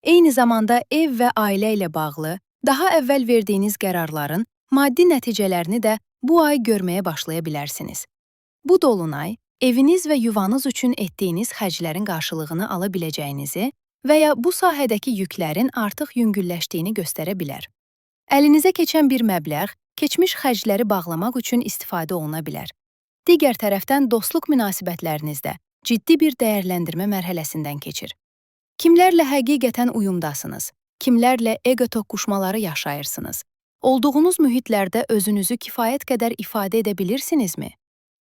Eyni zamanda ev və ailə ilə bağlı, daha əvvəl verdiyiniz qərarların maddi nəticələrini də bu ay görməyə başlaya bilərsiniz. Bu dolunay, eviniz və yuvanız üçün etdiyiniz xərclərin qarşılığını ala biləcəyinizi və ya bu sahədəki yüklərin artıq yüngülləşdiyini göstərə bilər. Əlinizə keçən bir məbləğ, keçmiş xərcləri bağlamaq üçün istifadə oluna bilər. Digər tərəfdən dostluq münasibətlərinizdə ciddi bir dəyərləndirmə mərhələsindən keçir. Kimlərlə həqiqətən uyumdasınız, kimlərlə ego toqquşmaları yaşayırsınız? Olduğunuz mühitlərdə özünüzü kifayət qədər ifadə edə bilirsinizmi?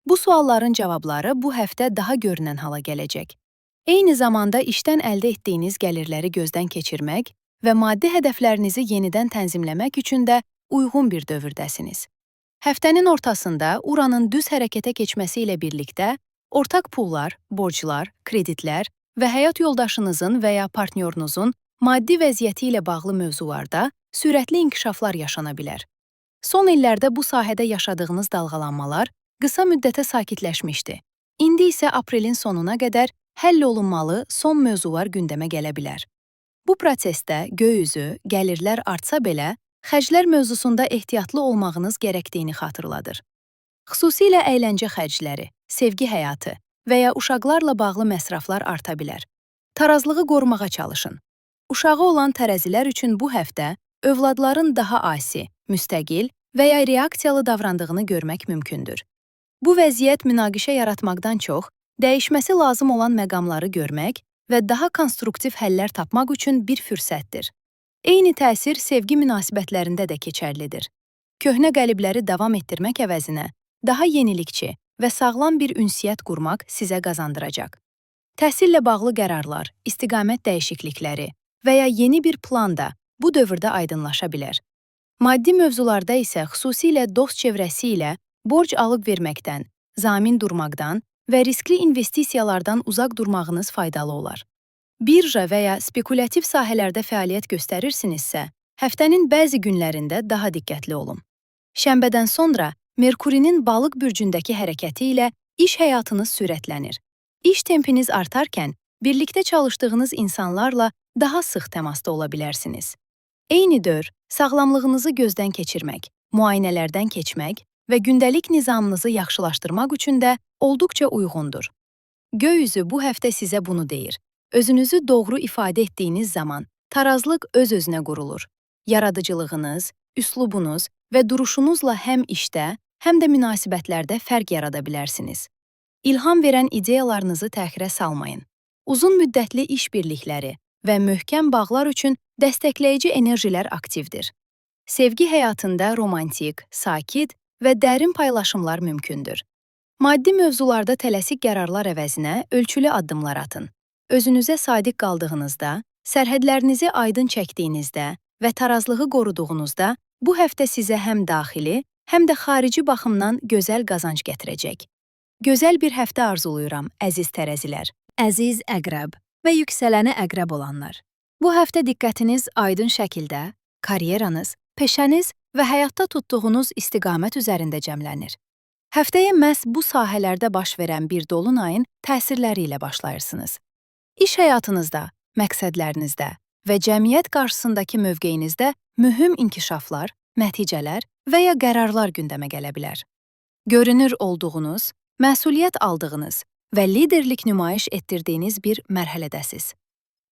Bu sualların cavabları bu həftə daha görünən hala gələcək. Eyni zamanda işdən əldə etdiyiniz gəlirləri gözdən keçirmək və maddi hədəflərinizi yenidən tənzimləmək üçün də uyğun bir dövrdəsiniz. Həftənin ortasında Uranın düz hərəkətə keçməsi ilə birlikdə ortaq pullar, borclar, kreditlər və həyat yoldaşınızın və ya partnyorunuzun maddi vəziyyəti ilə bağlı mövzularda sürətli inkişaflar yaşana bilər. Son illərdə bu sahədə yaşadığınız dalğalanmalar qısa müddətə sakitləşmişdi. İndi isə aprelin sonuna qədər həll olunmalı son mövzular gündəmə gələ bilər. Bu prosesdə göy üzü, gəlirlər artsa belə, xərclər mövzusunda ehtiyatlı olmağınız gərəkdiyini xatırladır. Xüsusilə əyləncə xərcləri, sevgi həyatı və ya uşaqlarla bağlı məsraflar arta bilər. Tarazlığı qorumağa çalışın. Uşağı olan tərəzilər üçün bu həftə övladların daha asi, müstəqil və ya reaksiyalı davrandığını görmək mümkündür. Bu vəziyyət münaqişə yaratmaqdan çox, dəyişməsi lazım olan məqamları görmək və daha konstruktiv həllər tapmaq üçün bir fürsətdir. Eyni təsir sevgi münasibətlərində də keçərlidir. Köhnə qəlibləri davam etdirmək əvəzinə, daha yenilikçi və sağlam bir ünsiyyət qurmaq sizə qazandıracaq. Təhsillə bağlı qərarlar, istiqamət dəyişiklikləri və ya yeni bir plan da bu dövrdə aydınlaşa bilər. Maddi mövzularda isə xüsusilə dost çevrəsi ilə borc alıb verməkdən, zamin durmaqdan və riskli investisiyalardan uzaq durmağınız faydalı olar. Birja və ya spekulativ sahələrdə fəaliyyət göstərirsinizsə, həftənin bəzi günlərində daha diqqətli olun. Şənbədən sonra Merkurinin Balıq bürcündəki hərəkəti ilə iş həyatınız sürətlənir. İş tempiniz artarkən, birlikdə çalışdığınız insanlarla daha sıx təmasda ola bilərsiniz. Eyni dövr, sağlamlığınızı gözdən keçirmək, müayinələrdən keçmək və gündəlik nizamınızı yaxşılaşdırmaq üçün də olduqca uyğundur. Göy üzü bu həftə sizə bunu deyir. Özünüzü doğru ifadə etdiyiniz zaman tarazlıq öz-özünə qurulur. Yaradıcılığınız, üslubunuz və duruşunuzla həm işdə, həm də münasibətlərdə fərq yarada bilərsiniz. İlham verən ideyalarınızı təxirə salmayın. Uzun müddətli iş birlikləri və möhkəm bağlar üçün dəstəkləyici enerjilər aktivdir. Sevgi həyatında romantik, sakit və dərin paylaşımlar mümkündür. Maddi mövzularda tələsik qərarlar əvəzinə ölçülü addımlar atın. Özünüzə sadiq qaldığınızda, sərhədlərinizi aydın çəkdiyinizdə və tarazlığı qoruduğunuzda bu həftə sizə həm daxili, həm də xarici baxımdan gözəl qazanc gətirəcək. Gözəl bir həftə arzuluyuram, əziz tərəzilər. Əziz əqrəb və yüksələni əqrəb olanlar. Bu həftə diqqətiniz aydın şəkildə karyeranız, peşəniz və həyatda tutduğunuz istiqamət üzərində cəmlənir. Həftəyə məhz bu sahələrdə baş verən bir dolunayın təsirləri ilə başlayırsınız. İş həyatınızda, məqsədlərinizdə və cəmiyyət qarşısındakı mövqeyinizdə mühüm inkişaflar, nəticələr və ya qərarlar gündəmə gələ bilər. Görünür olduğunuz, məsuliyyət aldığınız və liderlik nümayiş etdirdiyiniz bir mərhələdəsiz.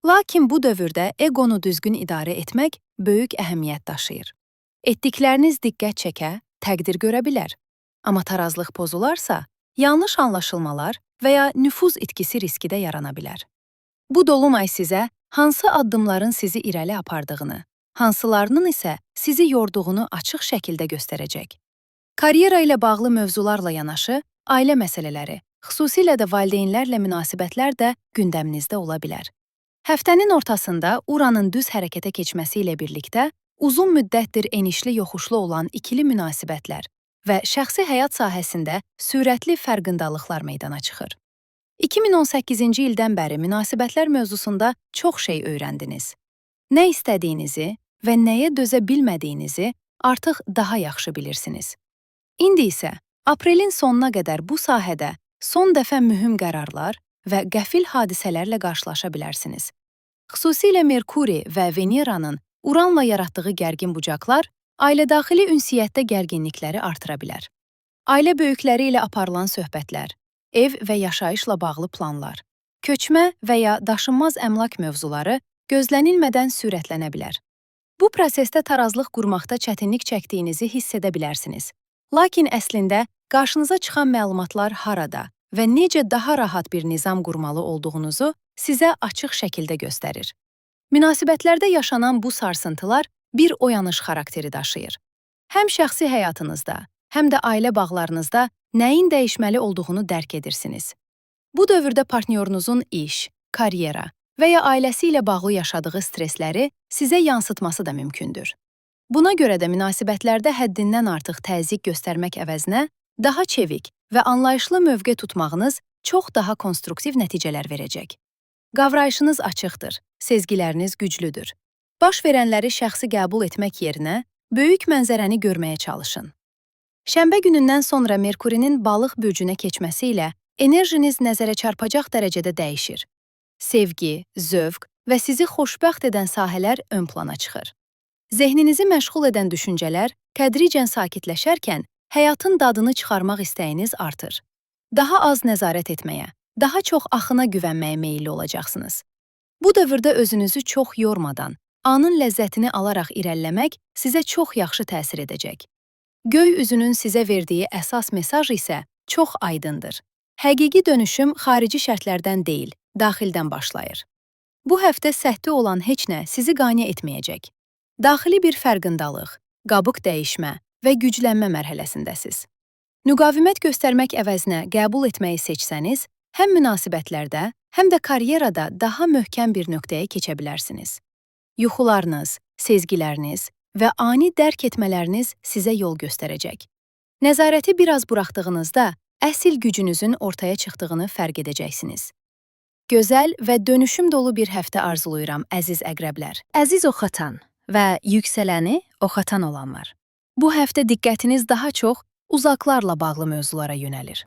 Lakin bu dövrdə egonu düzgün idarə etmək böyük əhəmiyyət daşıyır. Etdikləriniz diqqət çəkə, təqdir görə bilər. Amma tarazlıq pozularsa, yanlış anlaşılmalar və ya nüfuz itkisi riski də yarana bilər. Bu dolunay sizə hansı addımların sizi irəli apardığını, hansılarının isə sizi yorduğunu açıq şəkildə göstərəcək. Karyera ilə bağlı mövzularla yanaşı, ailə məsələləri, xüsusilə də valideynlərlə münasibətlər də gündəminizdə ola bilər. Həftənin ortasında Uranın düz hərəkətə keçməsi ilə birlikdə uzun müddətdir enişli yoxuşlu olan ikili münasibətlər və şəxsi həyat sahəsində sürətli fərqindalıqlar meydana çıxır. 2018-ci ildən bəri münasibətlər mövzusunda çox şey öyrəndiniz. Nə istədiyinizi və nəyə dözə bilmədiyinizi artıq daha yaxşı bilirsiniz. İndi isə aprelin sonuna qədər bu sahədə son dəfə mühüm qərarlar və qəfil hadisələrlə qarşılaşa bilərsiniz. Xüsusilə Merkuri və Veneranın Uranla yaratdığı gərgin bucaqlar ailədaxili ünsiyyətdə gərginlikləri artıra bilər. Ailə böyükləri ilə aparılan söhbətlər, ev və yaşayışla bağlı planlar, köçmə və ya daşınmaz əmlak mövzuları gözlənilmədən sürətlənə bilər. Bu prosesdə tarazlıq qurmaqda çətinlik çəkdiyinizi hiss edə bilərsiniz. Lakin əslində qarşınıza çıxan məlumatlar harada və necə daha rahat bir nizam qurmalı olduğunuzu sizə açıq şəkildə göstərir. Münasibətlərdə yaşanan bu sarsıntılar bir oyanış xarakteri daşıyır. Həm şəxsi həyatınızda, həm də ailə bağlarınızda nəyin dəyişməli olduğunu dərk edirsiniz. Bu dövrdə partnyorunuzun iş, karyera və ya ailəsi ilə bağlı yaşadığı stresləri sizə yansıtması da mümkündür. Buna görə də münasibətlərdə həddindən artıq təzyiq göstərmək əvəzinə daha çevik və anlayışlı mövqe tutmağınız çox daha konstruktiv nəticələr verəcək. Qavrayışınız açıqdır, sezgiləriniz güclüdür. Baş verənləri şəxsi qəbul etmək yerinə böyük mənzərəni görməyə çalışın. Şənbə günündən sonra Merkurinin Balıq bürcünə keçməsi ilə enerjiniz nəzərə çarpacaq dərəcədə dəyişir. Sevgi, zövq və sizi xoşbəxt edən sahələr ön plana çıxır. Zehninizi məşğul edən düşüncələr tədricən sakitləşərkən həyatın dadını çıxarmaq istəyiniz artır. Daha az nəzarət etməyə, daha çox axına güvənməyə meyilli olacaqsınız. Bu dövrdə özünüzü çox yormadan, anın ləzzətini alaraq irəliləmək sizə çox yaxşı təsir edəcək. Göy üzünün sizə verdiyi əsas mesaj isə çox aydındır. Həqiqi dönüşüm xarici şərtlərdən deyil, daxildən başlayır. Bu həftə səhti olan heç nə sizi qane etməyəcək. Daxili bir fərqindalıq, qabıq dəyişmə və güclənmə mərhələsindəsiz. Müqavimət göstərmək əvəzinə qəbul etməyi seçsəniz, həm münasibətlərdə, həm də karyerada daha möhkəm bir nöqtəyə keçə bilərsiniz. Yuxularınız, sezgiləriniz və ani dərk etmələriniz sizə yol göstərəcək. Nəzarəti biraz buraxdığınızda əsl gücünüzün ortaya çıxdığını fərq edəcəksiniz. Gözəl və dönüşüm dolu bir həftə arzuluyuram, əziz əqrəblər. Əziz oxatan və yüksələni oxatan olanlar. Bu həftə diqqətiniz daha çox uzaqlarla bağlı mövzulara yönəlir.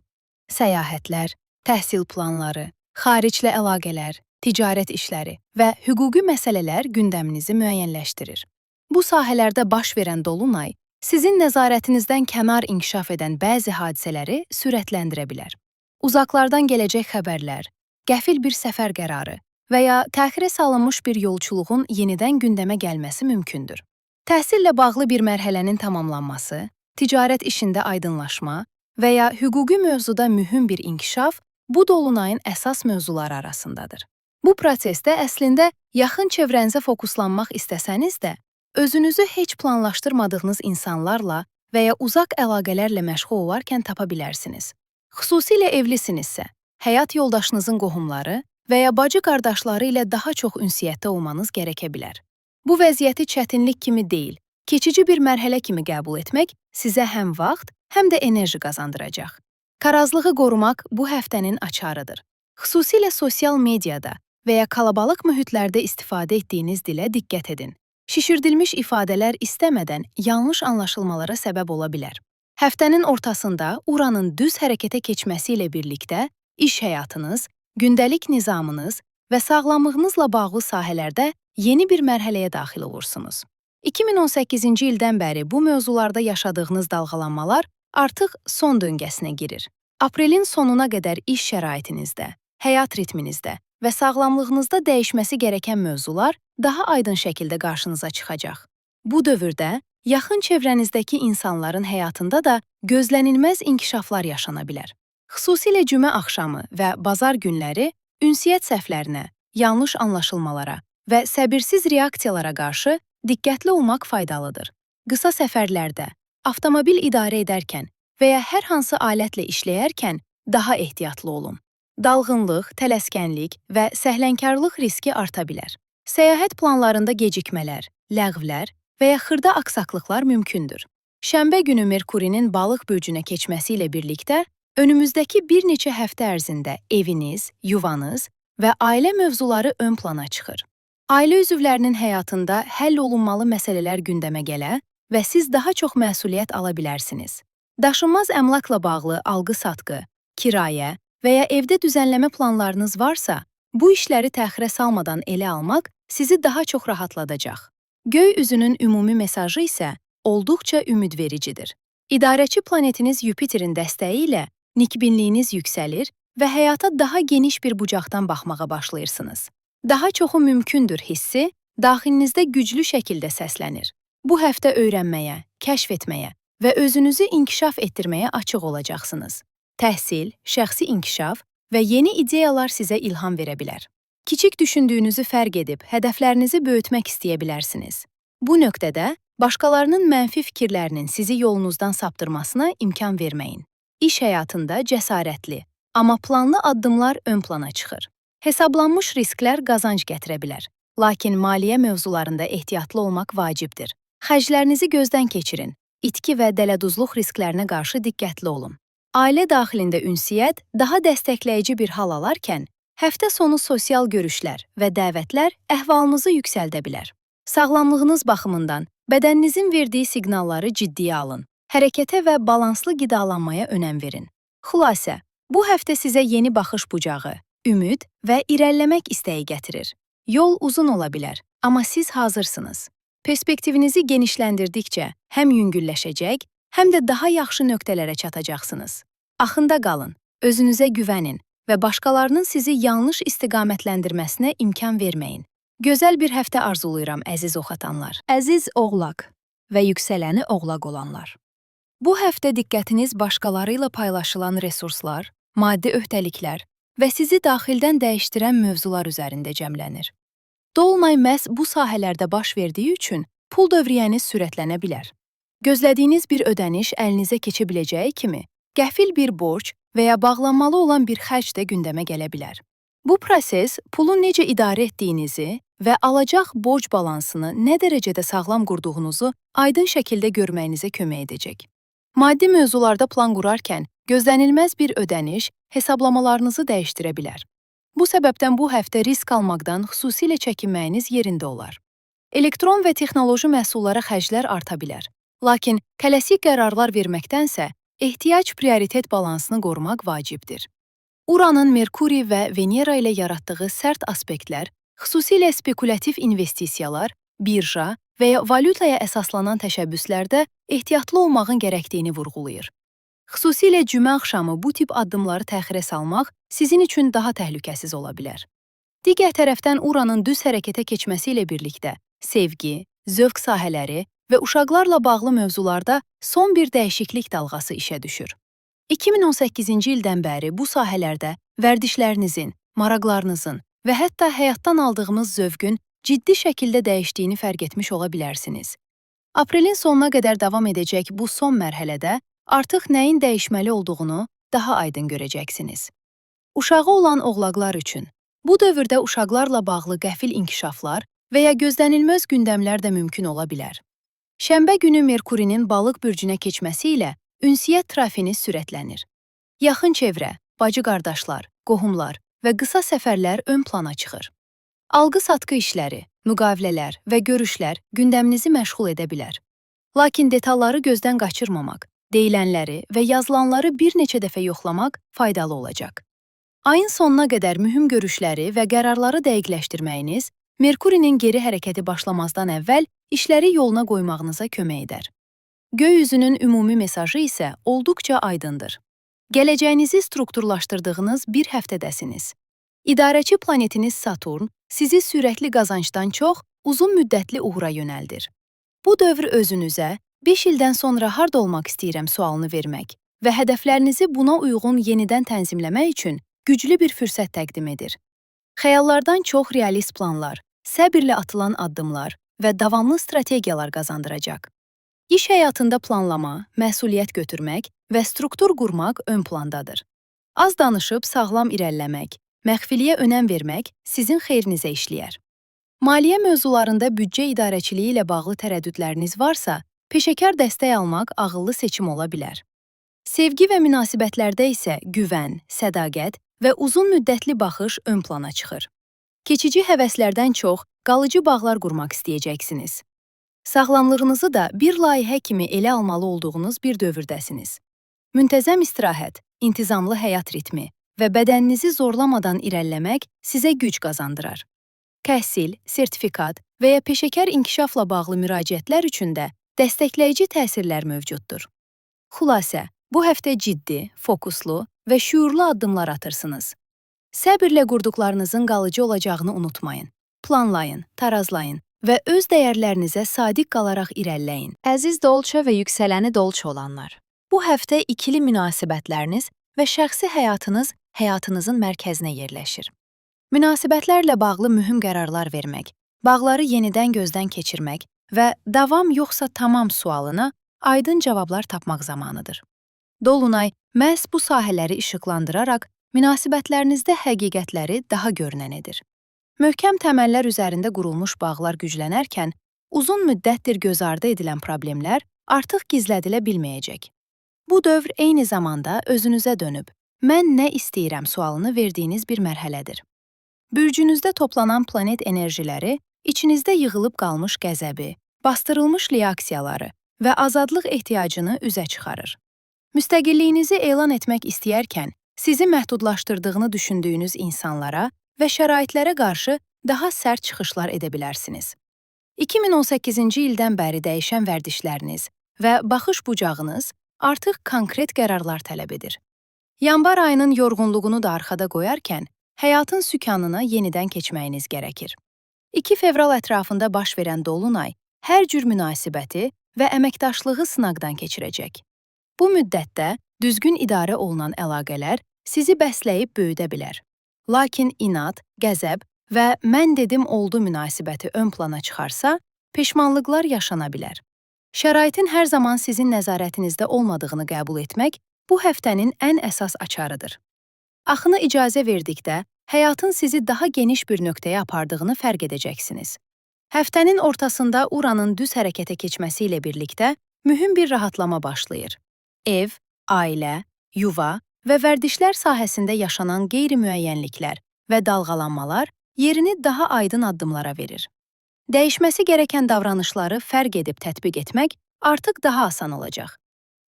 Səyahətlər, təhsil planları, xariclə əlaqələr, ticarət işləri və hüquqi məsələlər gündəminizi müəyyənləşdirir. Bu sahələrdə baş verən dolunay sizin nəzarətinizdən kənar inkişaf edən bəzi hadisələri sürətləndirə bilər. Uzaqlardan gələcək xəbərlər, qəfil bir səfər qərarı və ya təxirə salınmış bir yolçuluğun yenidən gündəmə gəlməsi mümkündür. Təhsillə bağlı bir mərhələnin tamamlanması, ticarət işində aydınlaşma və ya hüquqi mövzuda mühüm bir inkişaf bu dolunayın əsas mövzuları arasındadır. Bu prosesdə əslində yaxın çevrənizə fokuslanmaq istəsəniz də, özünüzü heç planlaşdırmadığınız insanlarla və ya uzaq əlaqələrlə məşğul olarkən tapa bilərsiniz. Xüsusilə evlisinizsə, həyat yoldaşınızın qohumları və ya bacı-qardaşları ilə daha çox ünsiyyətdə olmanız gərəkə bilər. Bu vəziyyəti çətinlik kimi deyil, keçici bir mərhələ kimi qəbul etmək sizə həm vaxt, həm də enerji qazandıracaq. Karazlığı qorumaq bu həftənin açarıdır. Xüsusilə sosial mediada və ya kalabalıq mühitlərdə istifadə etdiyiniz dilə diqqət edin. Şişirdilmiş ifadələr istəmədən yanlış anlaşılmalara səbəb ola bilər. Həftənin ortasında Uranın düz hərəkətə keçməsi ilə birlikdə iş həyatınız, gündəlik nizamınız və sağlamlığınızla bağlı sahələrdə yeni bir mərhələyə daxil olursunuz. 2018-ci ildən bəri bu mövzularda yaşadığınız dalğalanmalar artıq son döngəsinə girir. Aprelin sonuna qədər iş şəraitinizdə, həyat ritminizdə və sağlamlığınızda dəyişməsi gərəkən mövzular daha aydın şəkildə qarşınıza çıxacaq. Bu dövrdə yaxın çevrənizdəki insanların həyatında da gözlənilməz inkişaflar yaşana bilər. Xüsusilə cümə axşamı və bazar günləri ünsiyyət səhvlərinə, yanlış anlaşılmalara və səbirsiz reaksiyalara qarşı diqqətli olmaq faydalıdır. Qısa səfərlərdə, avtomobil idarə edərkən və ya hər hansı alətlə işləyərkən daha ehtiyatlı olun. Dalğınlıq, tələskənlik və səhlənkarlıq riski arta bilər. Səyahət planlarında gecikmələr, ləğvlər və ya xırda aksaqlıqlar mümkündür. Şənbə günü Merkurinin balıq bürcünə keçməsi ilə birlikdə önümüzdəki bir neçə həftə ərzində eviniz, yuvanız və ailə mövzuları ön plana çıxır. Ailə üzvlərinin həyatında həll olunmalı məsələlər gündəmə gələ və siz daha çox məsuliyyət ala bilərsiniz. Daşınmaz əmlakla bağlı alqı-satqı, kirayə və ya evdə düzənləmə planlarınız varsa, bu işləri təxirə salmadan elə almaq sizi daha çox rahatladacaq. Göy üzünün ümumi mesajı isə olduqca ümidvericidir. İdarəçi planetiniz Yupiterin dəstəyi ilə nikbinliyiniz yüksəlir və həyata daha geniş bir bucaqdan baxmağa başlayırsınız. Daha çoxu mümkündür hissi daxilinizdə güclü şəkildə səslənir. Bu həftə öyrənməyə, kəşf etməyə və özünüzü inkişaf etdirməyə açıq olacaqsınız. Təhsil, şəxsi inkişaf və yeni ideyalar sizə ilham verə bilər. Kiçik düşündüyünüzü fərq edib hədəflərinizi böyütmək istəyə bilərsiniz. Bu nöqtədə başqalarının mənfi fikirlərinin sizi yolunuzdan saptırmasına imkan verməyin. İş həyatında cəsarətli, amma planlı addımlar ön plana çıxır. Hesablanmış risklər qazanc gətirə bilər, lakin maliyyə mövzularında ehtiyatlı olmaq vacibdir. Xərclərinizi gözdən keçirin, itki və dələduzluq risklərinə qarşı diqqətli olun. Ailə daxilində ünsiyyət daha dəstəkləyici bir hal alarkən, həftə sonu sosial görüşlər və dəvətlər əhvalınızı yüksəldə bilər. Sağlamlığınız baxımından bədəninizin verdiyi siqnalları ciddiyə alın. Hərəkətə və balanslı qidalanmaya önəm verin. Xülasə, bu həftə sizə yeni baxış bucağı, ümid və irəliləmək istəyi gətirir. Yol uzun ola bilər, amma siz hazırsınız. Perspektivinizi genişləndirdikcə həm yüngülləşəcək, həm də daha yaxşı nöqtələrə çatacaqsınız. Axında qalın, özünüzə güvənin və başqalarının sizi yanlış istiqamətləndirməsinə imkan verməyin. Gözəl bir həftə arzulayıram, əziz oxatanlar. Əziz oğlaq və yüksələni oğlaq olanlar. Bu həftə diqqətiniz başqaları ilə paylaşılan resurslar, maddi öhdəliklər və sizi daxildən dəyişdirən mövzular üzərində cəmlənir. Dolunay məhz bu sahələrdə baş verdiyi üçün pul dövriyyəniz sürətlənə bilər. Gözlədiyiniz bir ödəniş əlinizə keçə biləcəyi kimi, qəfil bir borc və ya bağlanmalı olan bir xərc də gündəmə gələ bilər. Bu proses pulu necə idarə etdiyinizi və alacaq borc balansını nə dərəcədə sağlam qurduğunuzu aydın şəkildə görməyinizə kömək edəcək. Maddi mövzularda plan qurarkən gözlənilməz bir ödəniş hesablamalarınızı dəyişdirə bilər. Bu səbəbdən bu həftə risk almaqdan xüsusilə çəkinməyiniz yerində olar. Elektron və texnoloji məhsullara xərclər arta bilər. Lakin tələsik qərarlar verməkdənsə, ehtiyac prioritet balansını qorumaq vacibdir. Uranın Merkuri və Venera ilə yaratdığı sərt aspektlər, xüsusilə spekulativ investisiyalar, birja və ya valyutaya əsaslanan təşəbbüslərdə ehtiyatlı olmağın gərəkdiyini vurğulayır. Xüsusilə cümə axşamı bu tip addımları təxirə salmaq sizin üçün daha təhlükəsiz ola bilər. Digər tərəfdən Uranın düz hərəkətə keçməsi ilə birlikdə sevgi, zövq sahələri və uşaqlarla bağlı mövzularda son bir dəyişiklik dalğası işə düşür. 2018-ci ildən bəri bu sahələrdə vərdişlərinizin, maraqlarınızın və hətta həyatdan aldığımız zövqün ciddi şəkildə dəyişdiyini fərq etmiş ola bilərsiniz. Aprelin sonuna qədər davam edəcək bu son mərhələdə artıq nəyin dəyişməli olduğunu daha aydın görəcəksiniz. Uşağı olan oğlaqlar üçün bu dövrdə uşaqlarla bağlı qəfil inkişaflar və ya gözlənilməz gündəmlər də mümkün ola bilər. Şənbə günü Merkurinin Balıq bürcünə keçməsi ilə ünsiyyət trafini sürətlənir. Yaxın çevrə, bacı-qardaşlar, qohumlar və qısa səfərlər ön plana çıxır. Alqı-satqı işləri, müqavilələr və görüşlər gündəminizi məşğul edə bilər. Lakin detalları gözdən qaçırmamaq, deyilənləri və yazılanları bir neçə dəfə yoxlamaq faydalı olacaq. Ayın sonuna qədər mühüm görüşləri və qərarları dəqiqləşdirməyiniz Merkurinin geri hərəkəti başlamazdan əvvəl işləri yoluna qoymağınıza kömək edər. Göy üzünün ümumi mesajı isə olduqca aydındır. Gələcəyinizi strukturlaşdırdığınız bir həftədəsiniz. İdarəçi planetiniz Saturn sizi sürətli qazancdan çox uzun müddətli uğura yönəldir. Bu dövr özünüzə 5 ildən sonra harda olmaq istəyirəm sualını vermək və hədəflərinizi buna uyğun yenidən tənzimləmək üçün güclü bir fürsət təqdim edir. Xəyallardan çox realist planlar, səbirlə atılan addımlar və davamlı strategiyalar qazandıracaq. İş həyatında planlama, məsuliyyət götürmək və struktur qurmaq ön plandadır. Az danışıb sağlam irəliləmək, məxfiliyə önəm vermək sizin xeyrinizə işləyər. Maliyyə mövzularında büdcə idarəçiliyi ilə bağlı tərəddüdləriniz varsa, peşəkar dəstək almaq ağıllı seçim ola bilər. Sevgi və münasibətlərdə isə güvən, sədaqət və uzun müddətli baxış ön plana çıxır. Keçici həvəslərdən çox qalıcı bağlar qurmaq istəyəcəksiniz. Sağlamlığınızı da bir layihə kimi elə almalı olduğunuz bir dövrdəsiniz. Müntəzəm istirahət, intizamlı həyat ritmi və bədəninizi zorlamadan irəliləmək sizə güc qazandırar. Təhsil, sertifikat və ya peşəkar inkişafla bağlı müraciətlər üçün də dəstəkləyici təsirlər mövcuddur. Xülasə, bu həftə ciddi, fokuslu və şüurlu addımlar atırsınız. Səbirlə qurduqlarınızın qalıcı olacağını unutmayın. Planlayın, tarazlayın və öz dəyərlərinizə sadiq qalaraq irəliləyin. Əziz dolça və yüksələni dolça olanlar, bu həftə ikili münasibətləriniz və şəxsi həyatınız həyatınızın mərkəzinə yerləşir. Münasibətlərlə bağlı mühüm qərarlar vermək, bağları yenidən gözdən keçirmək və davam yoxsa tamam sualına aydın cavablar tapmaq zamanıdır. Dolunay məhz bu sahələri işıqlandıraraq münasibətlərinizdə həqiqətləri daha görünən edir. Möhkəm təməllər üzərində qurulmuş bağlar güclənərkən, uzun müddətdir göz ardı edilən problemlər artıq gizlədilə bilməyəcək. Bu dövr eyni zamanda özünüzə dönüb, mən nə istəyirəm sualını verdiyiniz bir mərhələdir. Bürcünüzdə toplanan planet enerjiləri içinizdə yığılıb qalmış qəzəbi, bastırılmış reaksiyaları və azadlıq ehtiyacını üzə çıxarır. Müstəqilliyinizi elan etmək istəyərkən, sizi məhdudlaşdırdığını düşündüyünüz insanlara və şəraitlərə qarşı daha sərt çıxışlar edə bilərsiniz. 2018-ci ildən bəri dəyişən vərdişləriniz və baxış bucağınız artıq konkret qərarlar tələb edir. Yanvar ayının yorğunluğunu da arxada qoyarkən, həyatın sükanına yenidən keçməyiniz gərəkir. 2 fevral ətrafında baş verən dolunay hər cür münasibəti və əməkdaşlığı sınaqdan keçirəcək. Bu müddətdə düzgün idarə olunan əlaqələr sizi bəsləyib böyüdə bilər. Lakin inad, qəzəb və mən dedim oldu münasibəti ön plana çıxarsa, peşmanlıqlar yaşana bilər. Şəraitin hər zaman sizin nəzarətinizdə olmadığını qəbul etmək bu həftənin ən əsas açarıdır. Axını icazə verdikdə, həyatın sizi daha geniş bir nöqtəyə apardığını fərq edəcəksiniz. Həftənin ortasında Uranın düz hərəkətə keçməsi ilə birlikdə mühüm bir rahatlama başlayır. Ev, ailə, yuva və vərdişlər sahəsində yaşanan qeyri-müəyyənliklər və dalğalanmalar yerini daha aydın addımlara verir. Dəyişməsi gərəkən davranışları fərq edib tətbiq etmək artıq daha asan olacaq.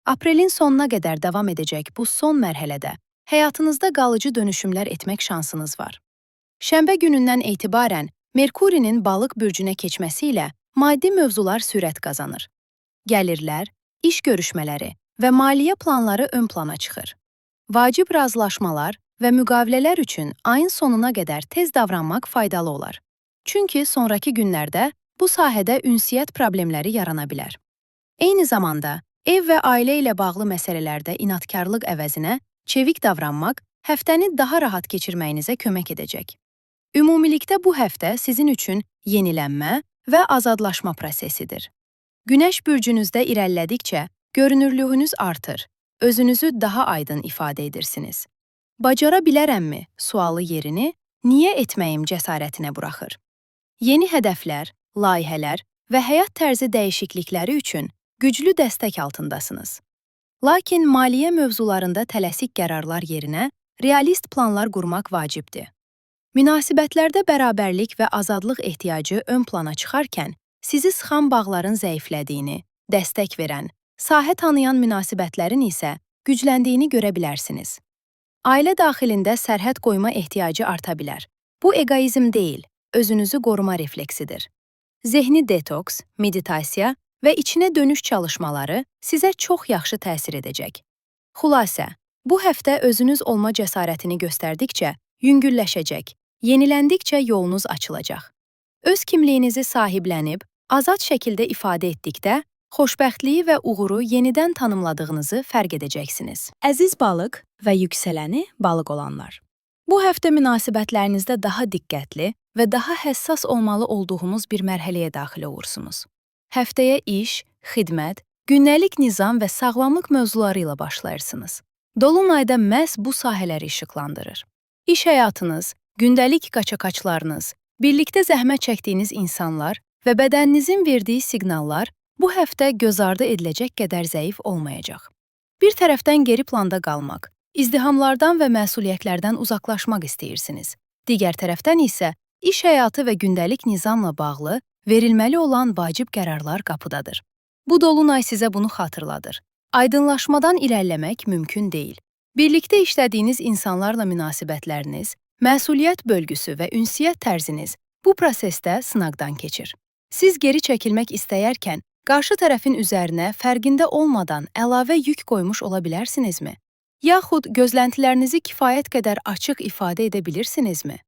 Aprelin sonuna qədər davam edəcək bu son mərhələdə həyatınızda qalıcı dönüşümlər etmək şansınız var. Şənbə günündən etibarən Merkurinin Balıq bürcünə keçməsi ilə maddi mövzular sürət qazanır. Gəlirlər, iş görüşmələri və maliyyə planları ön plana çıxır. Vacib razılaşmalar və müqavilələr üçün ayın sonuna qədər tez davranmaq faydalı olar. Çünki sonrakı günlərdə bu sahədə ünsiyyət problemləri yarana bilər. Eyni zamanda, ev və ailə ilə bağlı məsələlərdə inadkarlıq əvəzinə çevik davranmaq həftəni daha rahat keçirməyinizə kömək edəcək. Ümumilikdə bu həftə sizin üçün yenilənmə və azadlaşma prosesidir. Günəş bürcünüzdə irəlilədikcə görünürlüyünüz artır, özünüzü daha aydın ifadə edirsiniz. Bacara bilərəmmi sualı yerini niyə etməyim cəsarətinə buraxır. Yeni hədəflər, layihələr və həyat tərzi dəyişiklikləri üçün güclü dəstək altındasınız. Lakin maliyyə mövzularında tələsik qərarlar yerinə realist planlar qurmaq vacibdir. Münasibətlərdə bərabərlik və azadlıq ehtiyacı ön plana çıxarkən, sizi sıxan bağların zəiflədiyini, dəstək verən, sahə tanıyan münasibətlərin isə gücləndiyini görə bilərsiniz. Ailə daxilində sərhəd qoyma ehtiyacı arta bilər. Bu eqoizm deyil, özünüzü qoruma refleksidir. Zehni detoks, meditasiya və içinə dönüş çalışmaları sizə çox yaxşı təsir edəcək. Xülasə, bu həftə özünüz olma cəsarətini göstərdikcə yüngülləşəcək, yeniləndikcə yolunuz açılacaq. Öz kimliyinizi sahiblənib, azad şəkildə ifadə etdikdə, xoşbəxtliyi və uğuru yenidən tanımladığınızı fərq edəcəksiniz. Əziz balıq və yüksələni balıq olanlar. Bu həftə münasibətlərinizdə daha diqqətli və daha həssas olmalı olduğunuz bir mərhələyə daxil olursunuz. Həftəyə iş, xidmət, gündəlik nizam və sağlamlıq mövzuları ilə başlayırsınız. Dolunayda məhz bu sahələri işıqlandırır. İş həyatınız, gündəlik qaçaqaçlarınız, birlikdə zəhmət çəkdiyiniz insanlar və bədəninizin verdiyi siqnallar bu həftə göz ardı ediləcək qədər zəif olmayacaq. Bir tərəfdən geri planda qalmaq, izdihamlardan və məsuliyyətlərdən uzaqlaşmaq istəyirsiniz. Digər tərəfdən isə iş həyatı və gündəlik nizamla bağlı verilməli olan vacib qərarlar qapıdadır. Bu dolunay sizə bunu xatırladır. Aydınlaşmadan irəliləmək mümkün deyil. Birlikdə işlədiyiniz insanlarla münasibətləriniz, məsuliyyət bölgüsü və ünsiyyət tərziniz bu prosesdə sınaqdan keçir. Siz geri çəkilmək istəyərkən, qarşı tərəfin üzərinə fərqində olmadan əlavə yük qoymuş ola bilərsinizmi? Yaxud gözləntilərinizi kifayət qədər açıq ifadə edə bilirsinizmi?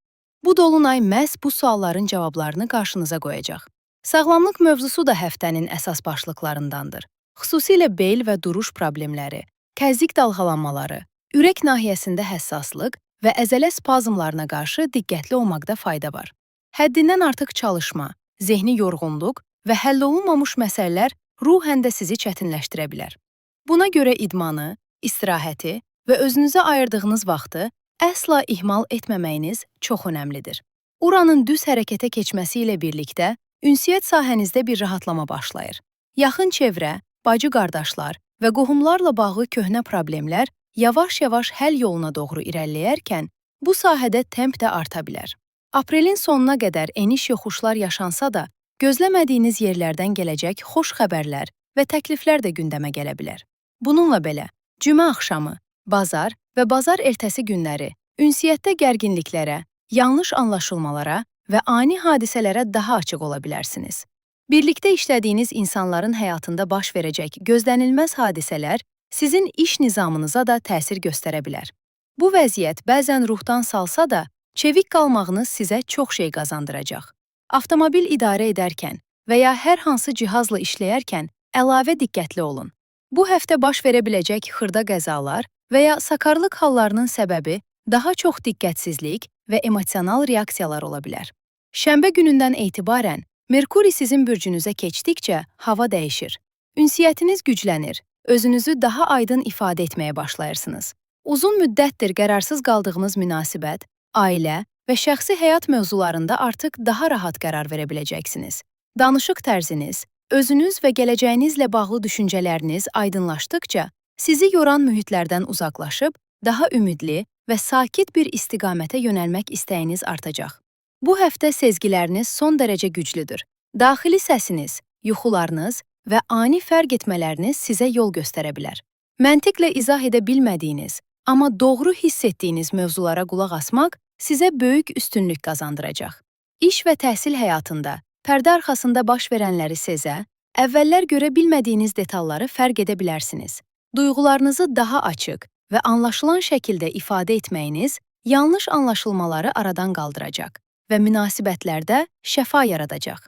Bu dolunay məhz bu sualların cavablarını qarşınıza qoyacaq. Sağlamlıq mövzusu da həftənin əsas başlıqlarındandır. Xüsusilə bel və duruş problemləri, kəzik dalğalanmaları, ürək nahiyəsində həssaslıq və əzələ spazmlarına qarşı diqqətli olmaqda fayda var. Həddindən artıq çalışma, zehni yorğunluq və həll olunmamış məsələlər ruhən də sizi çətinləşdirə bilər. Buna görə idmanı, istirahəti və özünüzə ayırdığınız vaxtı əsla ihmal etməməyiniz çox önəmlidir. Uranın düz hərəkətə keçməsi ilə birlikdə ünsiyyət sahənizdə bir rahatlama başlayır. Yaxın çevrə, bacı-qardaşlar və qohumlarla bağlı köhnə problemlər yavaş-yavaş həll yoluna doğru irəliləyərkən bu sahədə temp də arta bilər. Aprelin sonuna qədər eniş-yoxuşlar yaşansa da, gözləmədiyiniz yerlərdən gələcək xoş xəbərlər və təkliflər də gündəmə gələ bilər. Bununla belə, cümə axşamı, bazar və bazar ertəsi günləri ünsiyyətdə gərginliklərə, yanlış anlaşılmalara və ani hadisələrə daha açıq ola bilərsiniz. Birlikdə işlədiyiniz insanların həyatında baş verəcək gözlənilməz hadisələr sizin iş nizamınıza da təsir göstərə bilər. Bu vəziyyət bəzən ruhdan salsa da, çevik qalmağınız sizə çox şey qazandıracaq. Avtomobil idarə edərkən və ya hər hansı cihazla işləyərkən əlavə diqqətli olun. Bu həftə baş verə biləcək xırda qəzalar və ya sakarlıq hallarının səbəbi daha çox diqqətsizlik və emosional reaksiyalar ola bilər. Şənbə günündən etibarən Merkuri sizin bürcünüzə keçdikcə hava dəyişir. Ünsiyyətiniz güclənir, özünüzü daha aydın ifadə etməyə başlayırsınız. Uzun müddətdir qərarsız qaldığınız münasibət, ailə və şəxsi həyat mövzularında artıq daha rahat qərar verə biləcəksiniz. Danışıq tərziniz, özünüz və gələcəyinizlə bağlı düşüncələriniz aydınlaşdıqca, sizi yoran mühitlərdən uzaqlaşıb, daha ümidli və sakit bir istiqamətə yönəlmək istəyiniz artacaq. Bu həftə sezgiləriniz son dərəcə güclüdür. Daxili səsiniz, yuxularınız və ani fərq etmələriniz sizə yol göstərə bilər. Məntiqlə izah edə bilmədiyiniz, amma doğru hiss etdiyiniz mövzulara qulaq asmaq sizə böyük üstünlük qazandıracaq. İş və təhsil həyatında pərdə arxasında baş verənləri sezə, əvvəllər görə bilmədiyiniz detalları fərq edə bilərsiniz. Duyğularınızı daha açıq və anlaşılan şəkildə ifadə etməyiniz yanlış anlaşılmaları aradan qaldıracaq və münasibətlərdə şəfa yaradacaq.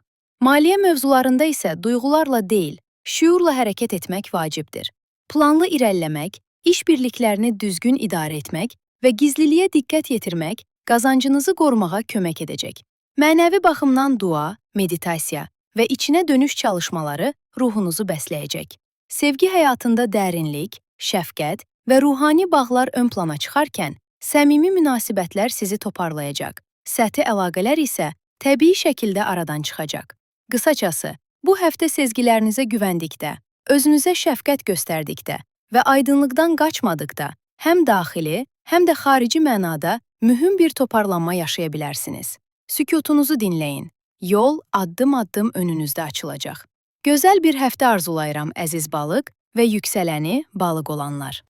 Maliyyə mövzularında isə duyğularla deyil, şüurla hərəkət etmək vacibdir. Planlı irəliləmək, iş birliklərini düzgün idarə etmək və gizliliyə diqqət yetirmək qazancınızı qorumağa kömək edəcək. Mənəvi baxımdan dua, meditasiya və içinə dönüş çalışmaları ruhunuzu bəsləyəcək. Sevgi həyatında dərinlik, şəfqət və ruhani bağlar ön plana çıxarkən, səmimi münasibətlər sizi toparlayacaq. Səthi əlaqələr isə təbii şəkildə aradan çıxacaq. Qısacası, bu həftə sezgilərinizə güvəndikdə, özünüzə şəfqət göstərdikdə və aydınlıqdan qaçmadıqda, həm daxili, həm də xarici mənada mühüm bir toparlanma yaşaya bilərsiniz. Sükutunuzu dinləyin. Yol addım-addım önünüzdə açılacaq. Gözəl bir həftə arzulayıram əziz balıq və yüksələni balıq olanlar.